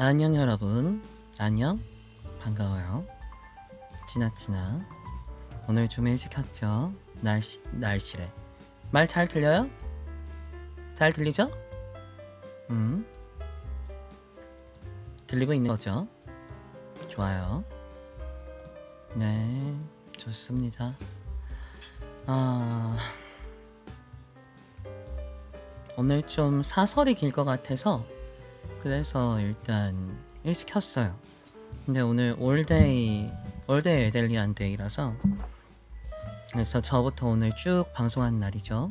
안녕 여러분, 안녕, 반가워요. 진아진아. 오늘 좀 일찍 켰죠? 날씨래. 말 잘 들려요? 잘 들리죠? 들리고 있는 거죠? 좋아요. 네, 좋습니다. 오늘 좀 사설이 길 것 같아서 그래서 일단 일찍 켰어요. 근데 오늘 올데이 에델리안 데이라서, 그래서 저부터 오늘 쭉 방송하는 날이죠.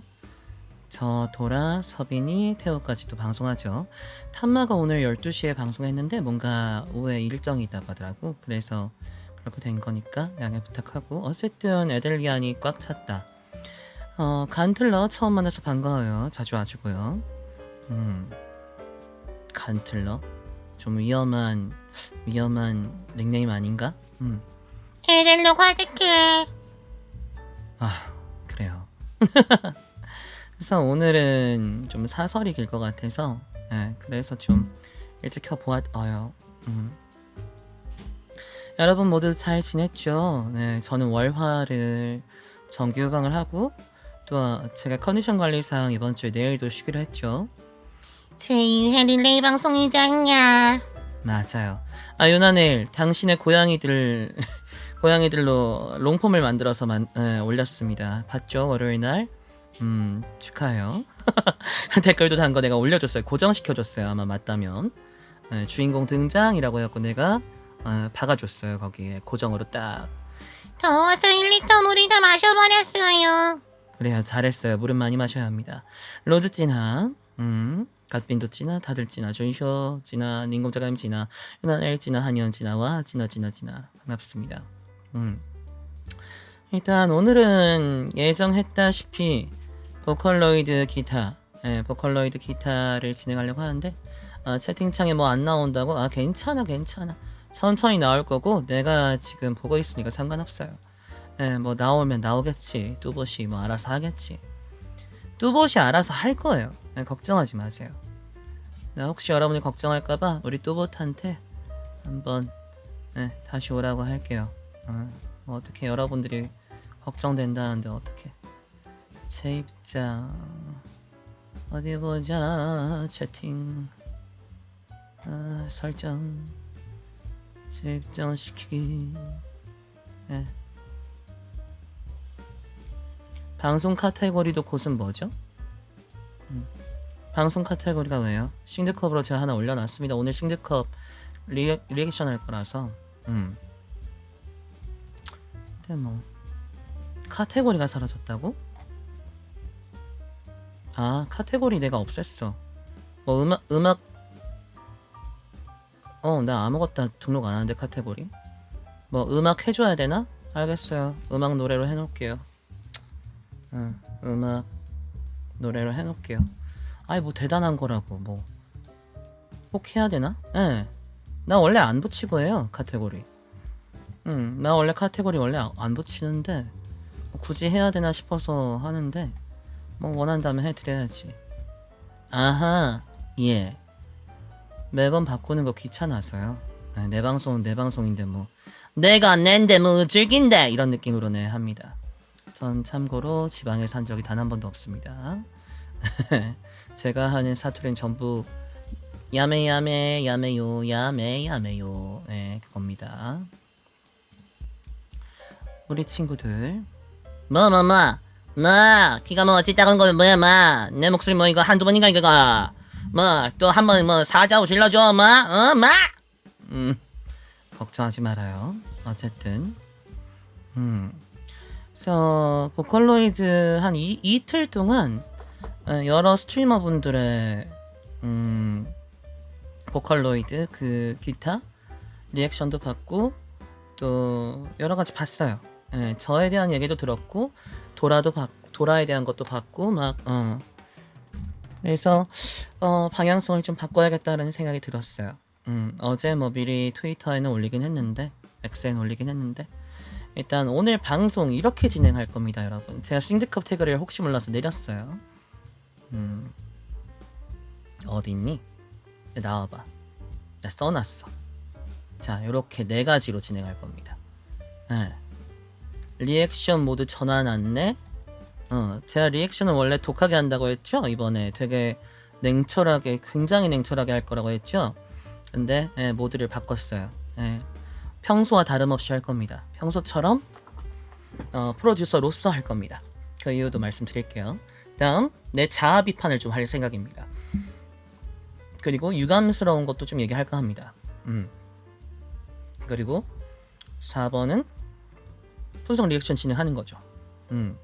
저, 도라, 서빈이, 태우까지도 방송하죠. 탐마가 오늘 12시에 방송했는데 뭔가 오후에 일정이 있다고 하더라고. 그래서 그렇게 된 거니까 양해 부탁하고, 어쨌든 에델리안이 꽉 찼다. 간틀러 처음 만나서 반가워요. 자주 와주고요. 간틀러? 좀 위험한 닉네임 아닌가? 에델로 가득해. 그래요. 그래서 오늘은 좀 사설이 길 것 같아서, 그래서 좀 일찍 켜보았어요. 여러분 모두 잘 지냈죠? 네, 저는 월화를 정기 휴방을 하고, 또 제가 컨디션 관리상 이번 주에 내일도 쉬기로 했죠. 제2회 릴레이 방송이지 않냐. 맞아요. 유나네일, 당신의 고양이들로 롱폼을 만들어서 올렸습니다. 봤죠? 월요일날? 축하해요. 댓글도 단 거 내가 올려줬어요. 고정시켜줬어요. 아마 맞다면. 주인공 등장이라고 해갖고 내가 박아줬어요. 거기에 고정으로 딱. 더워서 1리터 물이 다 마셔버렸어요. 그래야 잘했어요. 물은 많이 마셔야 합니다. 로즈 찐하, 갓빈도 찐하, 다들 찐하, 준쇼 찐하, 닌공자가임 찐하, 유나엘 찐하, 한의원 찐하와 찐하 반갑습니다. 일단 오늘은 예정했다시피 보컬로이드 기타를 진행하려고 하는데, 채팅창에 뭐 안 나온다고? 괜찮아. 천천히 나올 거고, 내가 지금 보고 있으니까 상관없어요. 뭐 나오면 나오겠지. 뚜봇이 뭐 알아서 하겠지. 뚜봇이 알아서 할 거예요. 걱정하지 마세요. 나 혹시 여러분이 걱정할까봐 우리 뚜봇한테 한번 다시 오라고 할게요. 뭐 어떻게 여러분들이 걱정된다는데 어떻게? 제 입장 어디 보자. 채팅 설정 제 입장 시키기. 방송 카테고리도 곧은 뭐죠? 방송 카테고리가 왜요? 싱드컵으로 제가 하나 올려놨습니다. 오늘 싱드컵 리액션 할 거라서. 근데 뭐 카테고리가 사라졌다고? 아, 카테고리 내가 없앴어. 뭐 음악 나 아무것도 등록 안 하는데 카테고리. 뭐 음악 해줘야 되나? 알겠어요. 음악 노래로 해놓을게요. 음악 노래로 해놓을게요. 아이 뭐 대단한 거라고 뭐 꼭 해야 되나? 예. 나 원래 안 붙이고 해요 카테고리. 나 원래 카테고리 원래 안 붙이는데 뭐 굳이 해야 되나 싶어서 하는데 뭐 원한다면 해드려야지. 아하, 예. 매번 바꾸는 거 귀찮아서요. 내 방송은 내 방송인데 뭐 내가 낸데 뭐 즐긴데 이런 느낌으로 합니다. 전 참고로 지방에 산 적이 단 한 번도 없습니다. 제가 하는 사투리는 전부 야매야매 야매요 야매야매요 네 그겁니다. 우리 친구들 뭐 기가 뭐 어찌다간 거면 뭐야 내 목소리 뭐 이거 한두 번인가 이거 뭐 또 한 번 뭐 사자고 질러줘 걱정하지 말아요. 어쨌든 그래서 보컬로이드 한 이틀 동안 여러 스트리머분들의 보컬로이드 그 기타 리액션도 받고 또 여러 가지 봤어요. 저에 대한 얘기도 들었고 도라도 받고 도라에 대한 것도 받고 그래서 방향성을 좀 바꿔야겠다라는 생각이 들었어요. 어제 뭐 미리 트위터에는 올리긴 했는데 X에는 올리긴 했는데 일단 오늘 방송 이렇게 진행할 겁니다, 여러분. 제가 싱드컵 태그를 혹시 몰라서 내렸어요. 어딨니? 나와봐. 나 써놨어. 자, 요렇게 4가지로 진행할 겁니다. 리액션 모드 전환 안내. 제가 리액션을 원래 독하게 한다고 했죠? 이번에 되게 냉철하게, 굉장히 냉철하게 할 거라고 했죠? 근데 모드를 바꿨어요. 평소와 다름없이 할 겁니다. 평소처럼 프로듀서로서 할 겁니다. 그 이유도 말씀드릴게요. 다음 내 자아 비판을 좀 할 생각입니다. 그리고 유감스러운 것도 좀 얘기할까 합니다. 그리고 4번은 분석 리액션 진행하는 거죠. 근데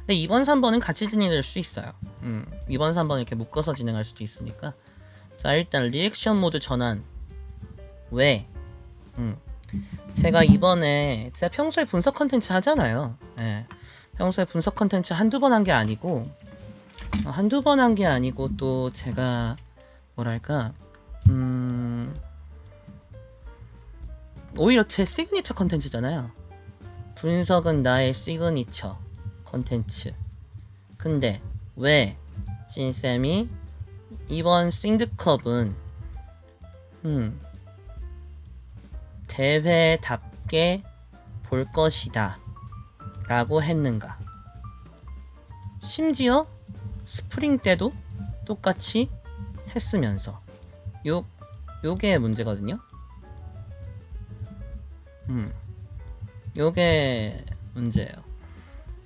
2번, 3번은 같이 진행될 수 있어요. 2번, 3번 이렇게 묶어서 진행할 수도 있으니까. 자, 일단 리액션 모드 전환. 왜? 제가 이번에 제가 평소에 분석 컨텐츠 하잖아요. 평소에 분석 컨텐츠 한두 번 한 게 아니고 또 제가 뭐랄까 오히려 제 시그니처 컨텐츠잖아요. 분석은 나의 시그니처 컨텐츠. 근데 왜 찐쌤이 이번 싱드컵은 대회답게 볼 것이다 라고 했는가? 심지어 스프링 때도 똑같이 했으면서 요게 문제거든요. 요게 문제예요.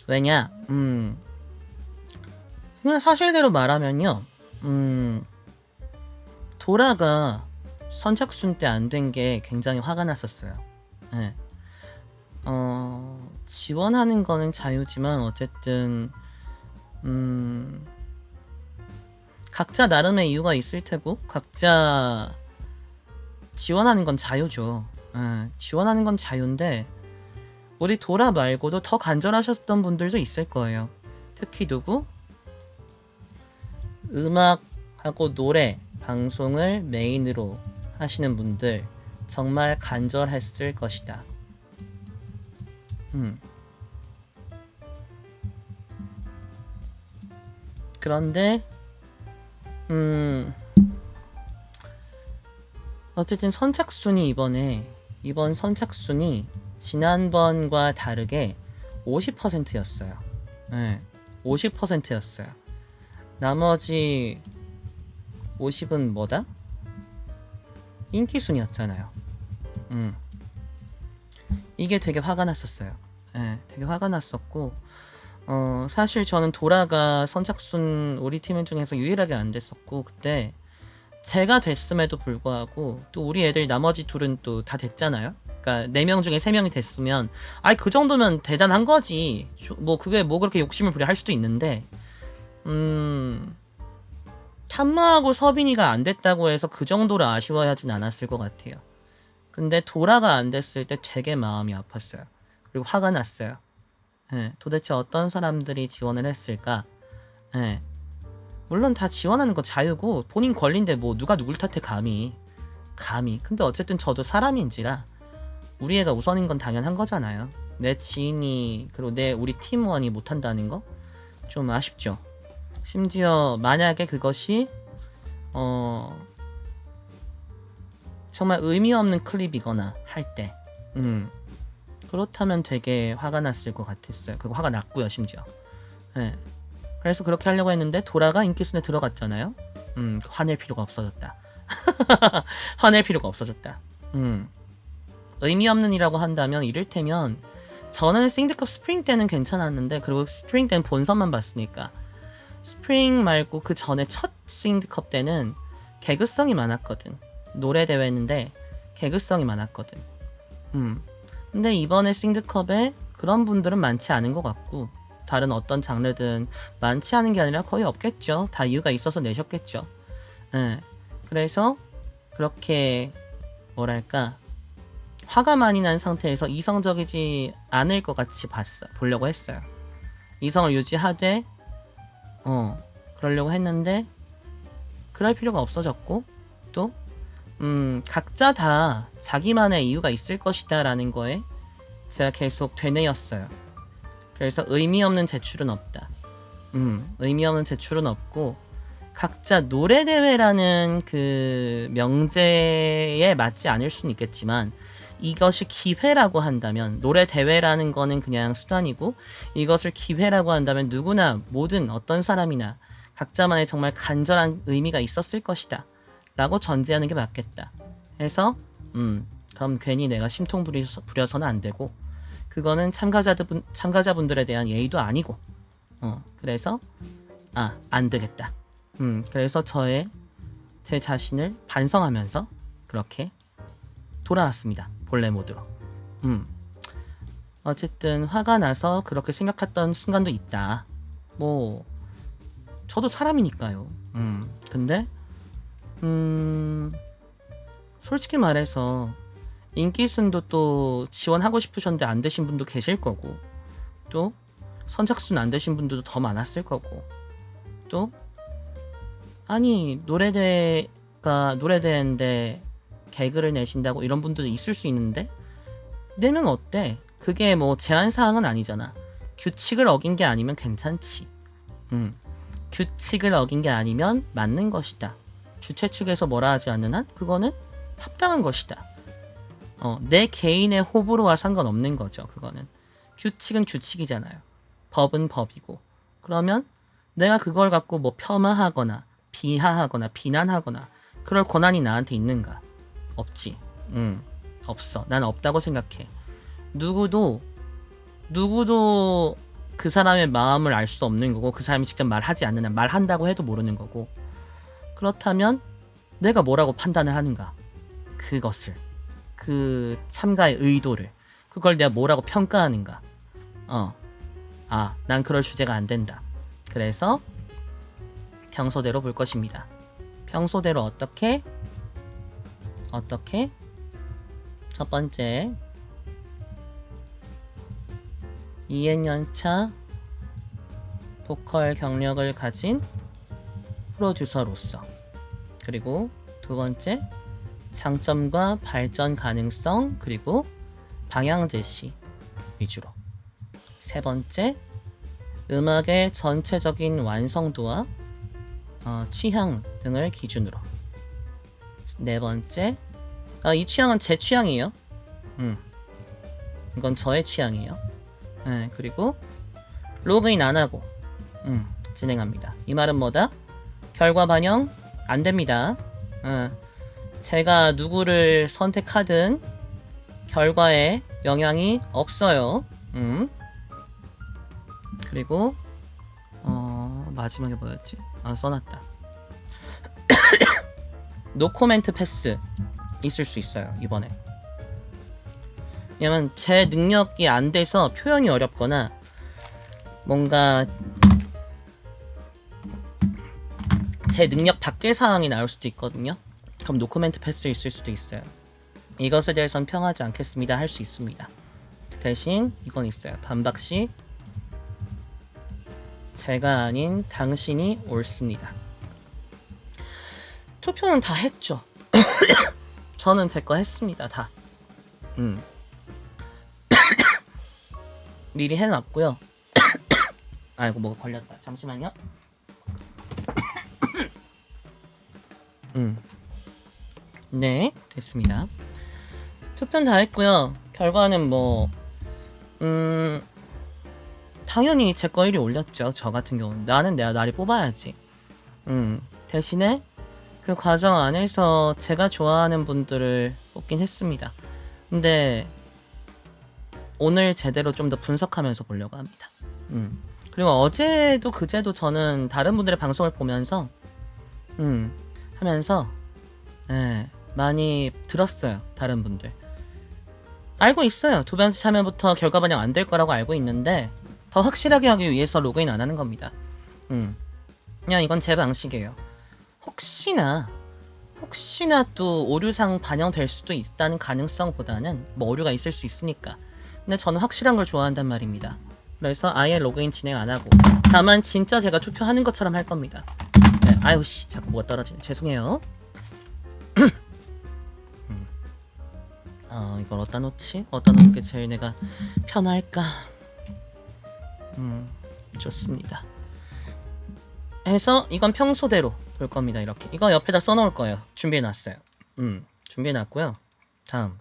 왜냐? 그냥 사실대로 말하면요. 도라가 선착순 때 안 된 게 굉장히 화가 났었어요. 지원하는 거는 자유지만 어쨌든 각자 나름의 이유가 있을 테고 각자 지원하는 건 자유죠. 지원하는 건 자유인데 우리 도라 말고도 더 간절하셨던 분들도 있을 거예요. 특히 누구? 음악하고 노래 방송을 메인으로 하시는 분들 정말 간절했을 것이다. 그런데 어쨌든 선착순이 이번 선착순이 지난번과 다르게 50%였어요. 50%였어요. 나머지 50은 뭐다? 인기순이었잖아요. 이게 되게 화가 났었어요. 되게 화가 났었고 사실 저는 도라가 선착순 우리 팀 중에서 유일하게 안 됐었고, 그때 제가 됐음에도 불구하고 또 우리 애들 나머지 둘은 또 다 됐잖아요. 그러니까 4명 중에 3명이 됐으면 아이 그 정도면 대단한 거지. 뭐 그게 뭐 그렇게 욕심을 부려 할 수도 있는데 탐마하고 서빈이가 안 됐다고 해서 그 정도로 아쉬워하진 않았을 것 같아요. 근데 도라가 안 됐을 때 되게 마음이 아팠어요. 그리고 화가 났어요. 예, 도대체 어떤 사람들이 지원을 했을까? 예. 물론 다 지원하는 거 자유고 본인 권리인데 뭐 누가 누굴 탓해 감히. 근데 어쨌든 저도 사람인지라 우리 애가 우선인 건 당연한 거잖아요. 내 지인이 그리고 우리 팀원이 못한다는 거 좀 아쉽죠. 심지어 만약에 그것이 정말 의미 없는 클립이거나 할 때 그렇다면 되게 화가 났을 것 같았어요. 그리고 화가 났고요, 심지어. 네. 그래서 그렇게 하려고 했는데 도라가 인기순에 들어갔잖아요. 화낼 필요가 없어졌다. 화낼 필요가 없어졌다. 의미 없는 이라고 한다면 이를테면 저는 싱드컵 스프링 때는 괜찮았는데, 그리고 스프링 때는 본선만 봤으니까 스프링 말고 그 전에 첫 싱드컵 때는 개그성이 많았거든. 노래 대회인데 개그성이 많았거든. 근데 이번에 싱드컵에 그런 분들은 많지 않은 것 같고, 다른 어떤 장르든 많지 않은 게 아니라 거의 없겠죠. 다 이유가 있어서 내셨겠죠. 예. 그래서 그렇게 뭐랄까 화가 많이 난 상태에서 이성적이지 않을 것 같이 보려고 했어요. 이성을 유지하되 그러려고 했는데 그럴 필요가 없어졌고, 또 각자 다 자기만의 이유가 있을 것이다 라는 거에 제가 계속 되뇌였어요. 그래서 의미 없는 제출은 없다. 의미 없는 제출은 없고, 각자 노래대회라는 그 명제에 맞지 않을 수는 있겠지만 이것이 기회라고 한다면, 노래대회라는 거는 그냥 수단이고 이것을 기회라고 한다면 누구나 모든 어떤 사람이나 각자만의 정말 간절한 의미가 있었을 것이다 라고 전제하는 게 맞겠다 해서 그럼 괜히 내가 심통 부려서는 안 되고, 그거는 참가자분들에 대한 예의도 아니고 그래서 안 되겠다. 그래서 제 자신을 반성하면서 그렇게 돌아왔습니다. 본래 모드로. 어쨌든 화가 나서 그렇게 생각했던 순간도 있다. 뭐 저도 사람이니까요. 근데 솔직히 말해서 인기순도 또 지원하고 싶으셨는데 안 되신 분도 계실 거고, 또 선착순 안 되신 분들도 더 많았을 거고, 또 아니 노래대회인데 개그를 내신다고 이런 분들도 있을 수 있는데 내면 어때? 그게 뭐 제한사항은 아니잖아. 규칙을 어긴 게 아니면 괜찮지. 규칙을 어긴 게 아니면 맞는 것이다. 주최 측에서 뭐라 하지 않는 한 그거는 합당한 것이다. 내 개인의 호불호와 상관없는 거죠. 그거는 규칙은 규칙이잖아요. 법은 법이고. 그러면 내가 그걸 갖고 뭐 폄하하거나 비하하거나 비난하거나 그럴 권한이 나한테 있는가? 없지. 없어. 난 없다고 생각해. 누구도 그 사람의 마음을 알 수 없는 거고, 그 사람이 직접 말하지 않는 한, 말한다고 해도 모르는 거고. 그렇다면 내가 뭐라고 판단을 하는가? 그것을, 그 참가의 의도를, 그걸 내가 뭐라고 평가하는가? 난 그럴 주제가 안 된다. 그래서 평소대로 볼 것입니다. 평소대로 어떻게? 첫 번째, 2년차 보컬 경력을 가진 프로듀서로서, 그리고 두 번째, 장점과 발전 가능성 그리고 방향 제시 위주로, 세 번째, 음악의 전체적인 완성도와 취향 등을 기준으로, 네 번째, 이 취향은 제 취향이에요. 이건 저의 취향이에요. 그리고 로그인 안 하고 진행합니다. 이 말은 뭐다? 결과 반영 안 됩니다. 제가 누구를 선택하든 결과에 영향이 없어요. 그리고 마지막에 뭐였지? 써놨다. 노코멘트 패스 있을 수 있어요 이번에. 왜냐면 제 능력이 안 돼서 표현이 어렵거나 뭔가 제 능력 밖의 상황이 나올 수도 있거든요. 그럼 노코멘트 패스 있을 수도 있어요. 이것에 대해선 평하지 않겠습니다 할 수 있습니다. 대신 이건 있어요. 반박시 제가 아닌 당신이 옳습니다. 투표는 다 했죠. 저는 제 거 했습니다 다. 미리 해놨고요. 아이고 뭐가 걸렸다. 잠시만요. 네 됐습니다. 투표는 다 했고요. 결과는 뭐 당연히 제 거 1위 올렸죠. 저 같은 경우는 나는 내가 나를 뽑아야지. 대신에 그 과정 안에서 제가 좋아하는 분들을 뽑긴 했습니다. 근데 오늘 제대로 좀 더 분석하면서 보려고 합니다. 그리고 어제도 그제도 저는 다른 분들의 방송을 보면서 하면서 많이 들었어요. 다른 분들 알고 있어요. 두 번째 참여부터 결과 반영 안 될 거라고 알고 있는데 더 확실하게 하기 위해서 로그인 안 하는 겁니다. 그냥 이건 제 방식이에요. 혹시나 또 오류상 반영될 수도 있다는 가능성보다는 뭐 오류가 있을 수 있으니까. 근데 저는 확실한 걸 좋아한단 말입니다. 그래서 아예 로그인 진행 안 하고 다만 진짜 제가 투표하는 것처럼 할 겁니다. 네, 아유 씨 자꾸 뭐가 떨어지네. 죄송해요. 이걸 어디다 놓지? 어디다 놓는 게 제일 내가 편할까? 좋습니다. 해서 이건 평소대로 볼 겁니다. 이렇게 이거 옆에다 써놓을 거예요. 준비해놨어요. 준비해놨고요. 다음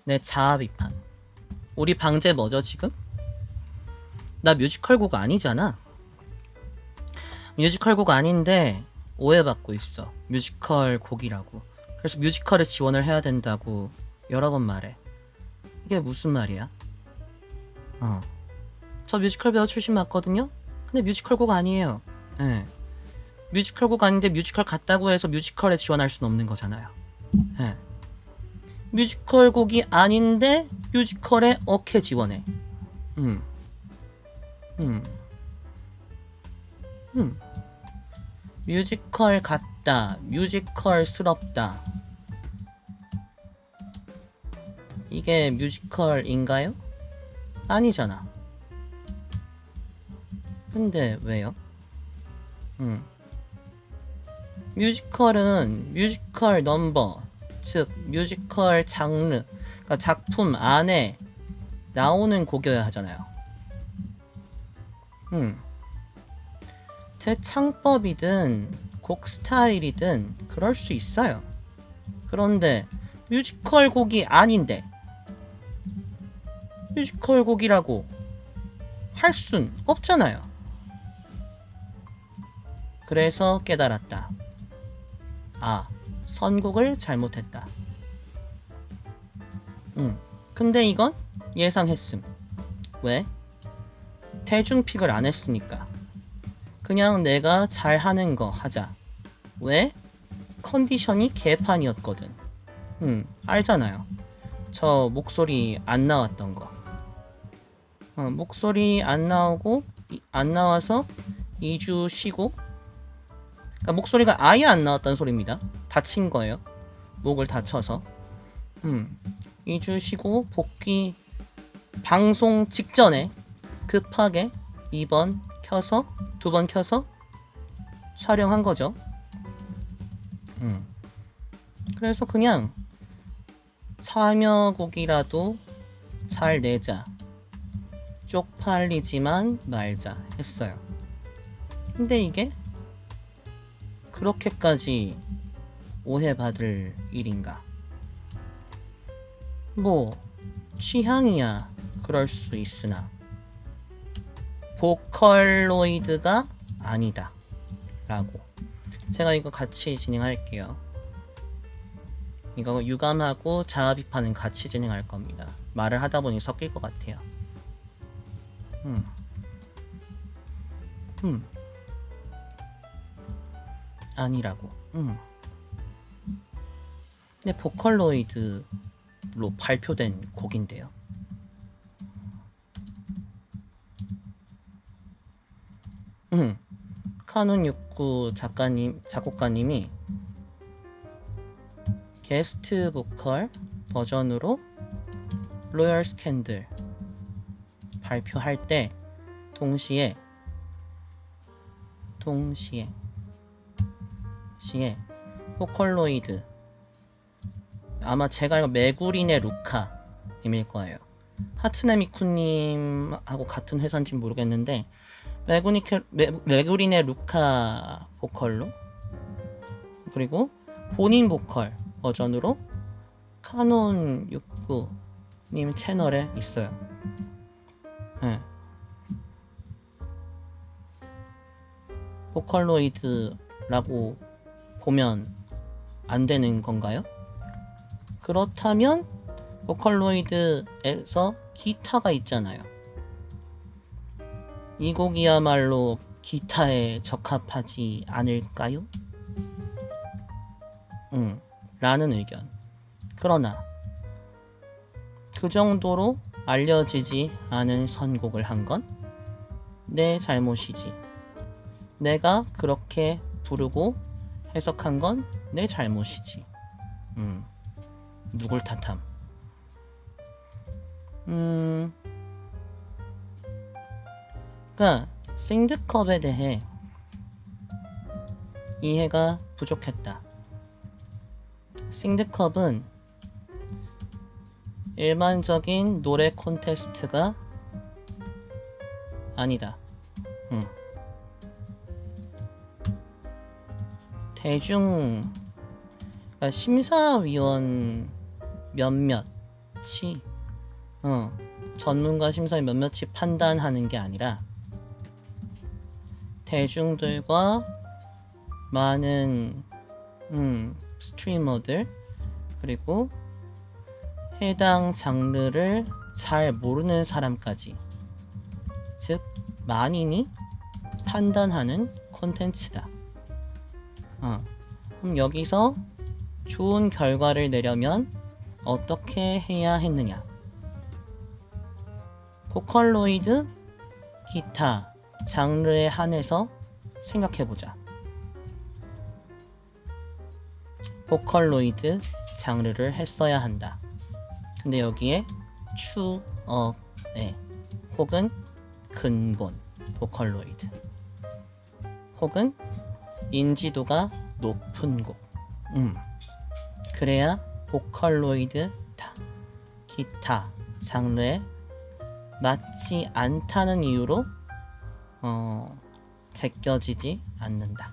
내 자아 비판. 우리 방제 뭐죠 지금? 나 뮤지컬 곡 아니잖아. 뮤지컬 곡 아닌데 오해받고 있어. 뮤지컬 곡이라고. 그래서 뮤지컬에 지원을 해야 된다고 여러 번 말해. 이게 무슨 말이야? 저 뮤지컬 배우 출신 맞거든요? 근데 뮤지컬 곡 아니에요. 네. 뮤지컬 곡 아닌데 뮤지컬 갔다고 해서 뮤지컬에 지원할 수는 없는 거잖아요. 네. 뮤지컬 곡이 아닌데 뮤지컬에 어케 지원해. 뮤지컬 같다. 뮤지컬스럽다. 이게 뮤지컬인가요? 아니잖아. 근데 왜요? 뮤지컬은 뮤지컬 넘버, 즉 뮤지컬 장르, 그러니까 작품 안에 나오는 곡이어야 하잖아요. 제 창법이든 곡 스타일이든 그럴 수 있어요. 그런데 뮤지컬 곡이 아닌데 뮤지컬 곡이라고 할 순 없잖아요. 그래서 깨달았다. 선곡을 잘못했다. 근데 이건 예상했음. 왜? 대중픽을 안 했으니까. 그냥 내가 잘하는 거 하자. 왜? 컨디션이 개판이었거든. 알잖아요. 저 목소리 안 나왔던 거. 목소리 안 나와서 2주 쉬고, 그러니까 목소리가 아예 안 나왔다는 소리입니다. 다친 거예요. 목을 다쳐서. 2주 쉬고 복귀 방송 직전에 급하게 2번 켜서 2번 켜서 촬영한 거죠. 그래서 그냥 참여곡이라도 잘 내자. 쪽팔리지만 말자 했어요. 근데 이게 그렇게까지 오해받을 일인가? 뭐 취향이야 그럴 수 있으나 보컬로이드가 아니다 라고. 제가 이거 같이 진행할게요. 이거 유감하고 자아 비판은 같이 진행할 겁니다. 말을 하다 보니 섞일 것 같아요. 아니라고. 근데 보컬로이드로 발표된 곡인데요. 카논 69 작곡가님이 게스트 보컬 버전으로 로열 스캔들 발표할 때 동시에 보컬로이드, 아마 제가 알고 메구린의 루카님일 거예요. 하츠네미쿠님하고 같은 회사인지 모르겠는데 메구린의 루카 보컬로, 그리고 본인 보컬 버전으로 카논 69님 채널에 있어요. 네. 보컬로이드라고 보면 안 되는 건가요? 그렇다면 보컬로이드에서 기타가 있잖아요. 이 곡이야말로 기타에 적합하지 않을까요? 라는 의견. 그러나 그 정도로 알려지지 않은 선곡을 한 건 내 잘못이지. 내가 그렇게 부르고 해석한 건 내 잘못이지. 누굴 탓함? 그러니까 싱드컵에 대해 이해가 부족했다. 싱드컵은 일반적인 노래 콘테스트가 아니다. 그러니까 심사위원 몇몇이 전문가 심사위원 몇몇이 판단하는 게 아니라 대중들과 많은 스트리머들, 그리고 해당 장르를 잘 모르는 사람까지, 즉 만인이 판단하는 콘텐츠다. 그럼 여기서 좋은 결과를 내려면 어떻게 해야 했느냐? 보컬로이드, 기타 장르에 한해서 생각해보자. 보컬로이드 장르를 했어야 한다. 근데 여기에 추억에 혹은 근본 보컬로이드 혹은 인지도가 높은 곡, 그래야 보컬로이드 기타 장르에 맞지 않다는 이유로 제껴지지 않는다.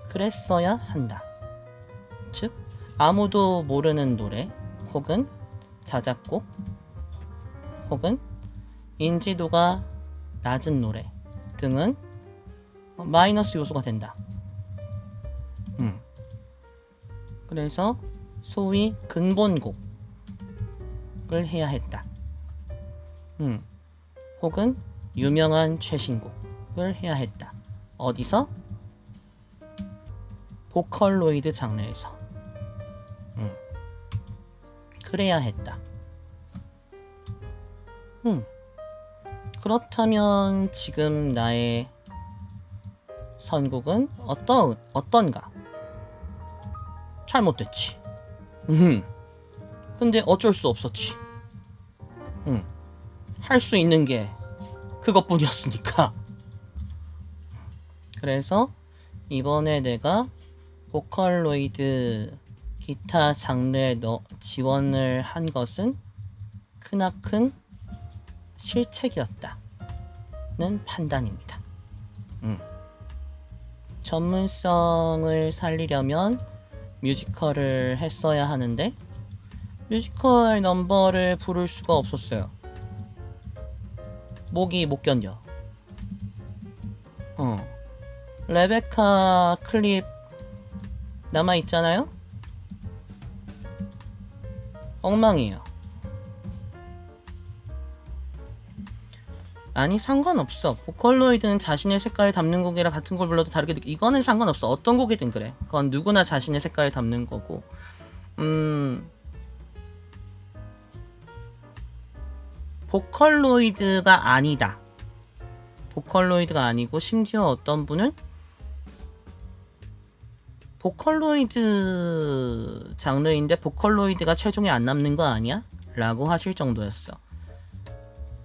그랬어야 한다. 즉 아무도 모르는 노래 혹은 자작곡 혹은 인지도가 낮은 노래 등은 마이너스 요소가 된다. 그래서 소위 근본곡을 해야 했다. 혹은 유명한 최신곡을 해야 했다. 어디서? 보컬로이드 장르에서. 그래야 했다. 그렇다면 지금 나의 선곡은 어떤가? 잘못됐지. 근데 어쩔 수 없었지. 할 수 있는 게 그것뿐이었으니까. 그래서 이번에 내가 보컬로이드 기타 장르에 지원을 한 것은 크나큰 실책이었다는 판단입니다. 전문성을 살리려면 뮤지컬을 했어야 하는데 뮤지컬 넘버를 부를 수가 없었어요. 목이 못 견뎌. 레베카 클립 남아있잖아요? 엉망이에요. 아니 상관없어. 보컬로이드는 자신의 색깔을 담는 곡이라 같은 걸 불러도 다르게 이거는 상관없어. 어떤 곡이든 그래. 그건 누구나 자신의 색깔을 담는 거고. 보컬로이드가 아니다. 보컬로이드가 아니고 심지어 어떤 분은 보컬로이드 장르인데 보컬로이드가 최종에 안 남는 거 아니야? 라고 하실 정도였어.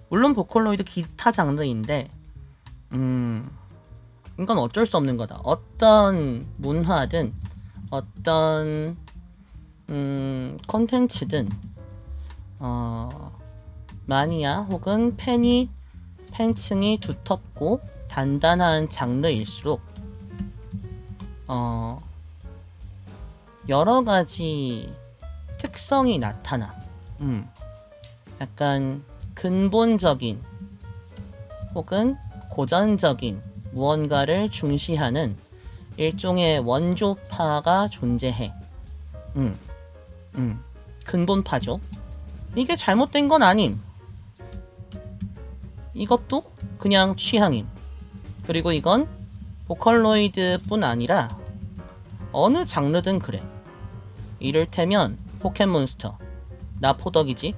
물론 보컬로이드 기타 장르인데 이건 어쩔 수 없는 거다. 어떤 문화든 어떤 콘텐츠든 마니아 혹은 팬층이 두텁고 단단한 장르일수록 여러 가지 특성이 나타나. 약간 근본적인 혹은 고전적인 무언가를 중시하는 일종의 원조파가 존재해. 근본파죠. 이게 잘못된 건 아님. 이것도 그냥 취향임. 그리고 이건 보컬로이드뿐 아니라 어느 장르든 그래. 이를테면 포켓몬스터. 나 포덕이지.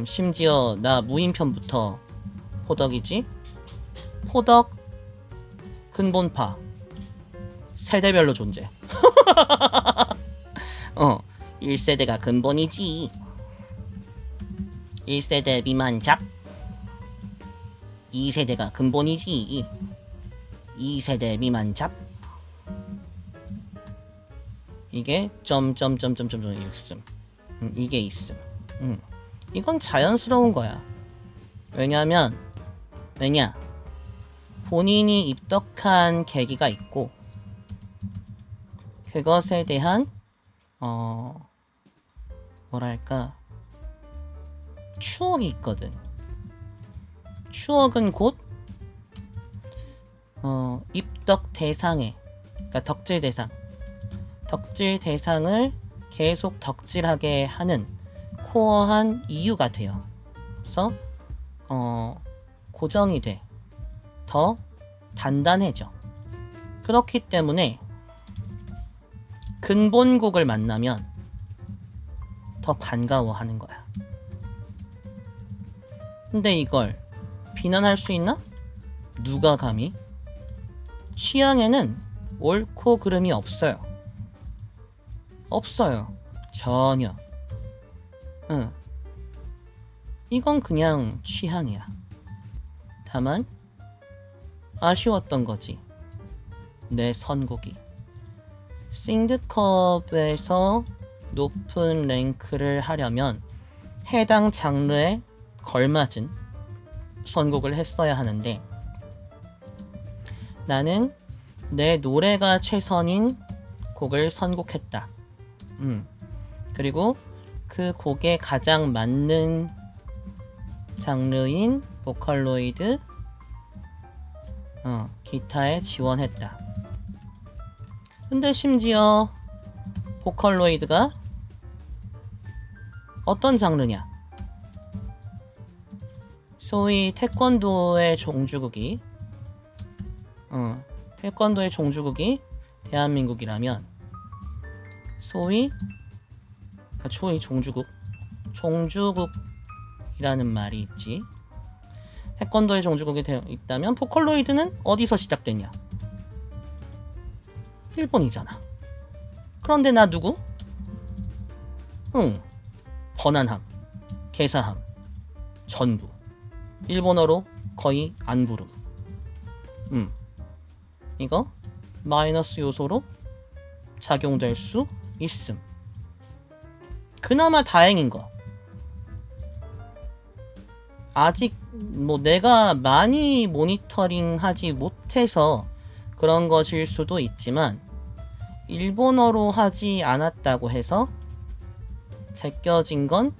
심지어 나 무인편부터 포덕이지. 포덕 근본파 세대별로 존재. 1세대가 근본이지. 1세대 미만 잡. 2세대가 근본이지. 2세대 미만 잡. 이게 점점점점점 있음. 이게 있음. 이건 자연스러운 거야. 왜냐 본인이 입덕한 계기가 있고 그것에 대한 뭐랄까 추억이 있거든. 추억은 곧 입덕 대상에, 그러니까 덕질 대상을 계속 덕질하게 하는 코어한 이유가 돼요. 그래서 고정이 돼. 더 단단해져. 그렇기 때문에 근본곡을 만나면 더 반가워하는 거야. 근데 이걸 비난할 수 있나? 누가 감히? 취향에는 옳고 그름이 없어요. 전혀. 이건 그냥 취향이야. 다만 아쉬웠던 거지. 내 선곡이 싱드컵에서 높은 랭크를 하려면 해당 장르에 걸맞은 선곡을 했어야 하는데 나는 내 노래가 최선인 곡을 선곡했다. 그리고 그 곡에 가장 맞는 장르인 보컬로이드 기타에 지원했다. 근데 심지어 보컬로이드가 어떤 장르냐? 소위 태권도의 종주국이 대한민국이라면 소위 종주국이라는 말이 있지. 태권도의 종주국이 있다면 보컬로이드는 어디서 시작됐냐? 일본이잖아. 그런데 나 누구? 번안함, 개사함, 전부 일본어로 거의 안 부름. 이거 마이너스 요소로 작용될 수 있음. 그나마 다행인 거. 아직 내가 많이 모니터링하지 못해서 그런 것일 수도 있지만 일본어로 하지 않았다고 해서 제껴진 건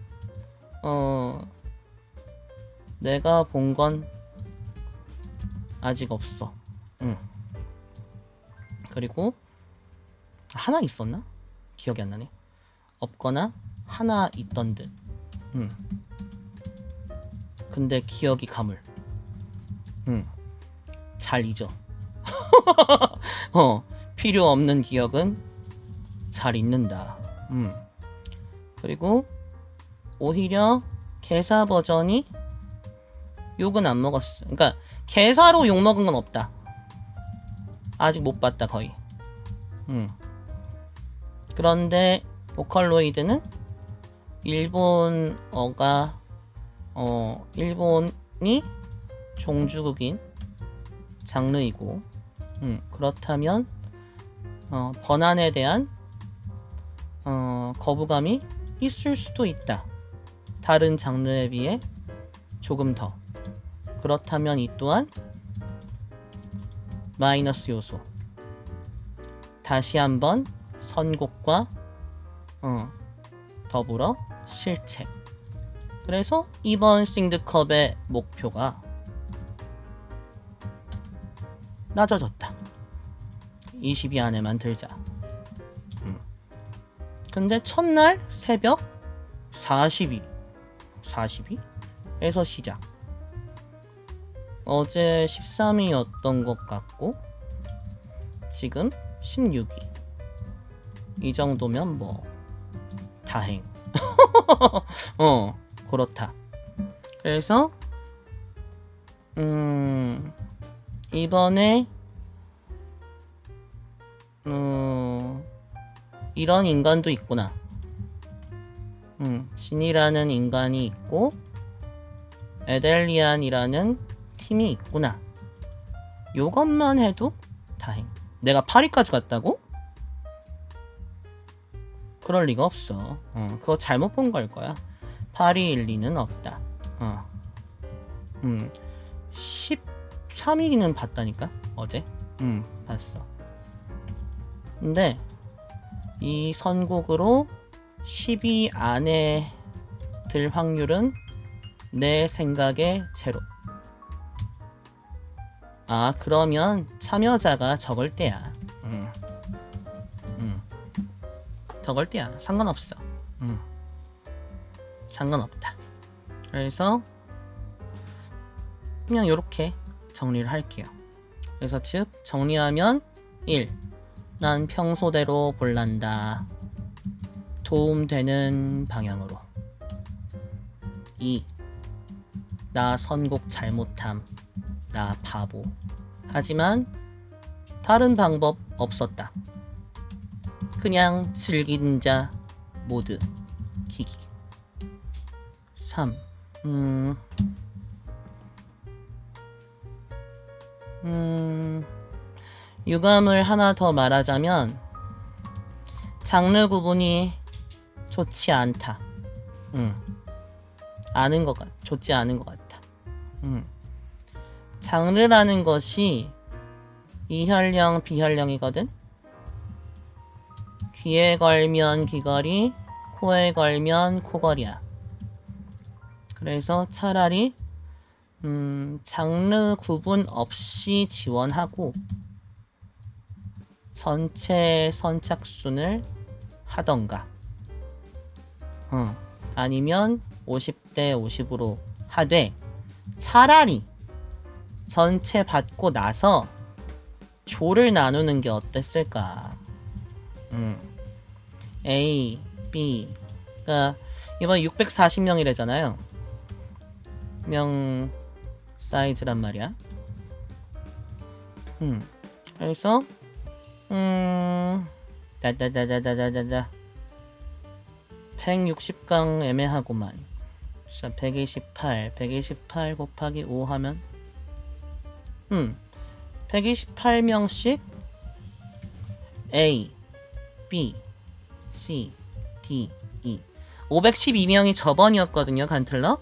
내가 본 건 아직 없어. 그리고 하나 있었나? 기억이 안 나네. 없거나 하나 있던 듯. 근데 기억이 가물. 잘 잊어. 필요 없는 기억은 잘 잊는다. 그리고 오히려 개사 버전이 욕은 안 먹었어. 그러니까 개사로 욕 먹은 건 없다. 아직 못 봤다 거의. 그런데 보컬로이드는 일본어가 일본이 종주국인 장르이고, 그렇다면 번안에 대한 거부감이 있을 수도 있다. 다른 장르에 비해 조금 더. 그렇다면 이 또한 마이너스 요소. 다시 한번 선곡과 더불어 실책. 그래서 이번 싱드컵의 목표가 낮아졌다. 20위 안에만 들자. 근데 첫날 새벽 40위에서 시작. 어제 13위였던 것 같고 지금 16위. 이 정도면 뭐 다행. 그렇다. 그래서 이번에 이런 인간도 있구나. 진이라는 인간이 있고 에델리안이라는 팀이 있구나. 요것만 해도 다행. 내가 파리까지 갔다고? 그럴 리가 없어. 그거 잘못 본 걸 거야. 파리일 리는 없다. 13위는 봤다니까 어제. 봤어. 근데 이 선곡으로 10위 안에 들 확률은 내 생각에 제로. 아, 그러면 참여자가 적을 때야. 적을 때야. 상관없어. 상관없다. 그래서 그냥 요렇게 정리를 할게요. 그래서 즉 정리하면 1. 난 평소대로 볼란다. 도움되는 방향으로. 2. 나 선곡 잘못함. 나 바보. 하지만 다른 방법 없었다. 그냥 즐긴 자 모드 기기. 3. 유감을 하나 더 말하자면 장르 구분이 좋지 않다. 좋지 않은 것 같다. 장르라는 것이 이혈령 비혈령이거든. 귀에 걸면 귀걸이, 코에 걸면 코걸이야. 그래서 차라리 장르 구분 없이 지원하고 전체 선착순을 하던가, 아니면 50대 50으로 하되 차라리 전체 받고 나서 조를 나누는 게 어땠을까? A, B, 그러니까 이번 640명이래잖아요. 명 사이즈란 말이야. 그래서 다다다다다다다 160강 애매하고만. 128 곱하기 5 하면 128명씩 A, B, C, D, E. 512명이 저번이었거든요, 간틀러.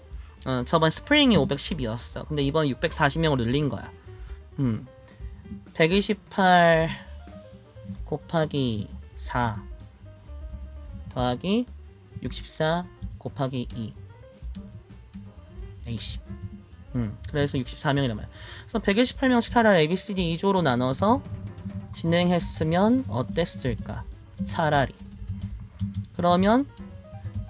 저번 스프링이 510이었어. 근데 이번 640명으로 늘린 거야. 128 곱하기 4 더하기 64 곱하기 2. 에이씨. 그래서 64명이란 말이야. 그래서 128명씩 차라리 ABCD 2조로 나눠서 진행했으면 어땠을까? 차라리. 그러면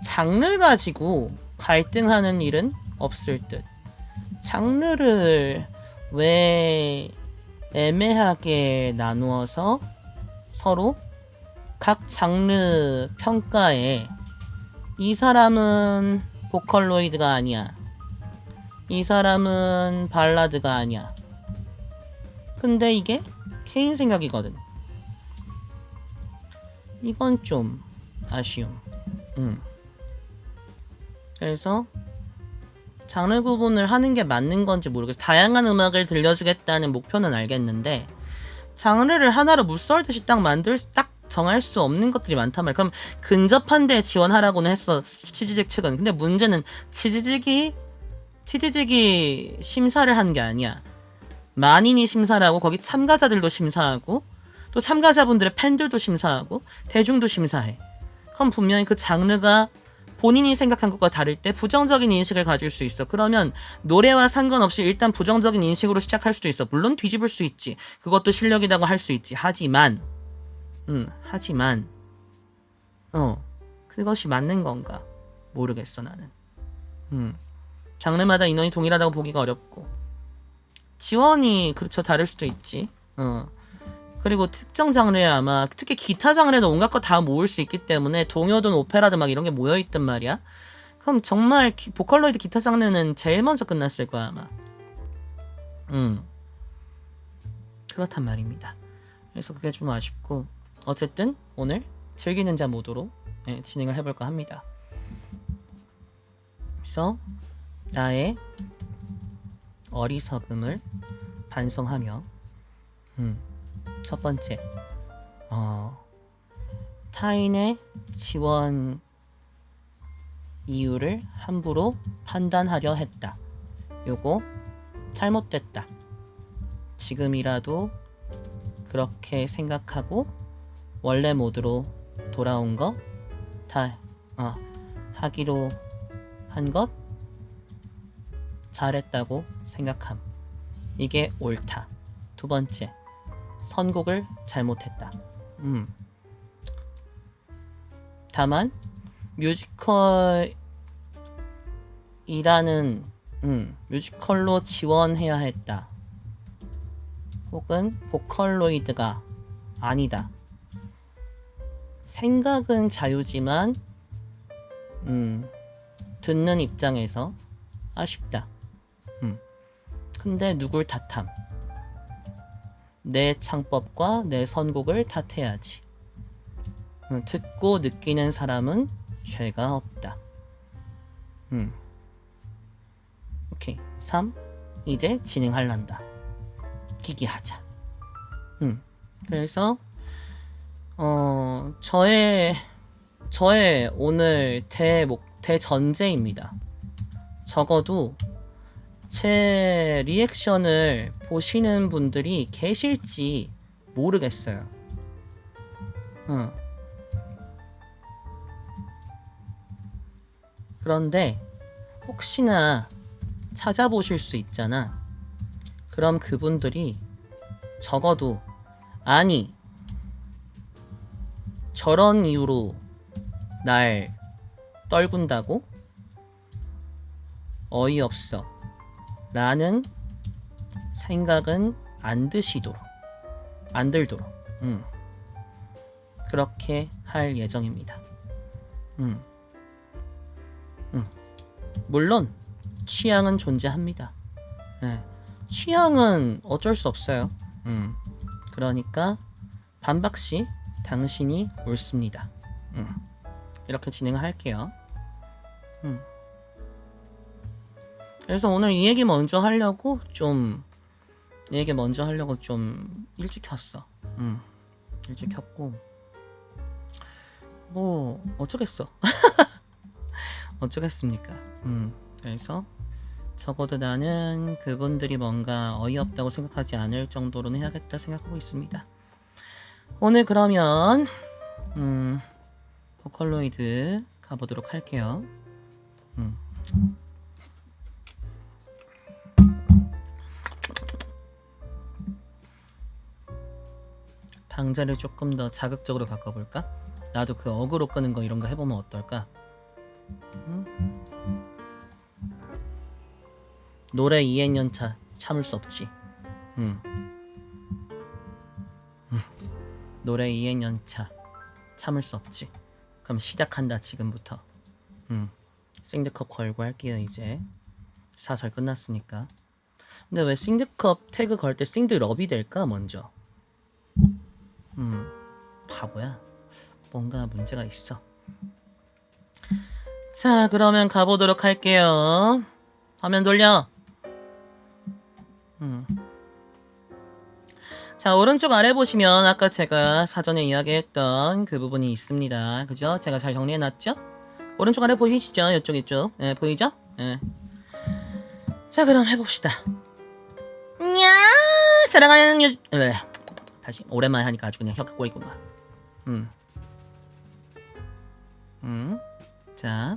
장르 가지고 갈등하는 일은 없을 듯. 장르를 왜 애매하게 나누어서 서로 각 장르 평가에 이 사람은 보컬로이드가 아니야, 이 사람은 발라드가 아니야. 근데 이게 개인 생각이거든. 이건 좀 아쉬움. 그래서 장르 구분을 하는 게 맞는 건지 모르겠어. 다양한 음악을 들려주겠다는 목표는 알겠는데 장르를 하나로 무썰듯이 딱 정할 수 없는 것들이 많단 말이야. 그럼 근접한 데에 지원하라고는 했어, 치지직 측은. 근데 문제는 치지직이 심사를 한 게 아니야. 만인이 심사를 하고 거기 참가자들도 심사하고 또 참가자분들의 팬들도 심사하고 대중도 심사해. 그럼 분명히 그 장르가 본인이 생각한 것과 다를 때 부정적인 인식을 가질 수 있어. 그러면 노래와 상관없이 일단 부정적인 인식으로 시작할 수도 있어. 물론 뒤집을 수 있지. 그것도 실력이라고 할 수 있지. 하지만 그것이 맞는 건가 모르겠어 나는. 장르마다 인원이 동일하다고 보기가 어렵고 지원이 그렇죠 다를 수도 있지. 그리고 특정 장르에 아마 특히 기타 장르에는 온갖 거 다 모을 수 있기 때문에 동요든 오페라든 막 이런 게 모여있단 말이야. 그럼 정말 보컬로이드 기타 장르는 제일 먼저 끝났을 거야 아마. 그렇단 말입니다. 그래서 그게 좀 아쉽고 어쨌든 오늘 즐기는 자 모드로 진행을 해볼까 합니다. 그래서 나의 어리석음을 반성하며 첫 번째, 타인의 지원 이유를 함부로 판단하려 했다. 요거 잘못됐다. 지금이라도 그렇게 생각하고 원래 모드로 돌아온 거 하기로 한 것 잘했다고 생각함. 이게 옳다. 두 번째, 선곡을 잘못했다. 다만 뮤지컬로 지원해야 했다. 혹은 보컬로이드가 아니다. 생각은 자유지만 듣는 입장에서 아쉽다. 근데 누굴 탓함? 내 창법과 내 선곡을 탓해야지. 듣고 느끼는 사람은 죄가 없다. 오케이. 3. 이제 진행할란다. 기기하자. 그래서 저의 오늘 대전제입니다. 적어도 제 리액션을 보시는 분들이 계실지 모르겠어요. 그런데 혹시나 찾아보실 수 있잖아. 그럼 그분들이 적어도 아니 저런 이유로 날 떨군다고? 어이없어 라는 생각은 안 들도록 그렇게 할 예정입니다. 물론 취향은 존재합니다. 취향은 어쩔 수 없어요. 그러니까 반박시 당신이 옳습니다. 이렇게 진행을 할게요. 그래서 오늘 이 얘기 먼저 하려고 좀 일찍 켰어. 일찍 켰고 뭐 어쩌겠어. 어쩌겠습니까. 그래서 적어도 나는 그분들이 뭔가 어이없다고 생각하지 않을 정도로는 해야겠다 생각하고 있습니다. 오늘 그러면 보컬로이드 가보도록 할게요. 방자를 조금 더 자극적으로 바꿔볼까? 나도 그 어그로 끄는 거 이런 거 해보면 어떨까? 노래 200년차 참을 수 없지. 노래 200년차 참을 수 없지. 그럼 시작한다 지금부터. 싱드컵 걸고 할게요 이제. 사설 끝났으니까. 근데 왜 싱드컵 태그 걸 때 싱드럽이 될까 먼저? 바보야. 뭔가 문제가 있어. 자, 그러면 가보도록 할게요. 화면 돌려. 자, 오른쪽 아래 보시면 아까 제가 사전에 이야기했던 그 부분이 있습니다. 그죠? 제가 잘 정리해놨죠? 오른쪽 아래 보이시죠? 이쪽. 예, 보이죠? 예. 자, 그럼 해봅시다. 야, 사랑하는 다시 오랜만에 하니까 아주 그냥 혀가 꼬이구만. 자,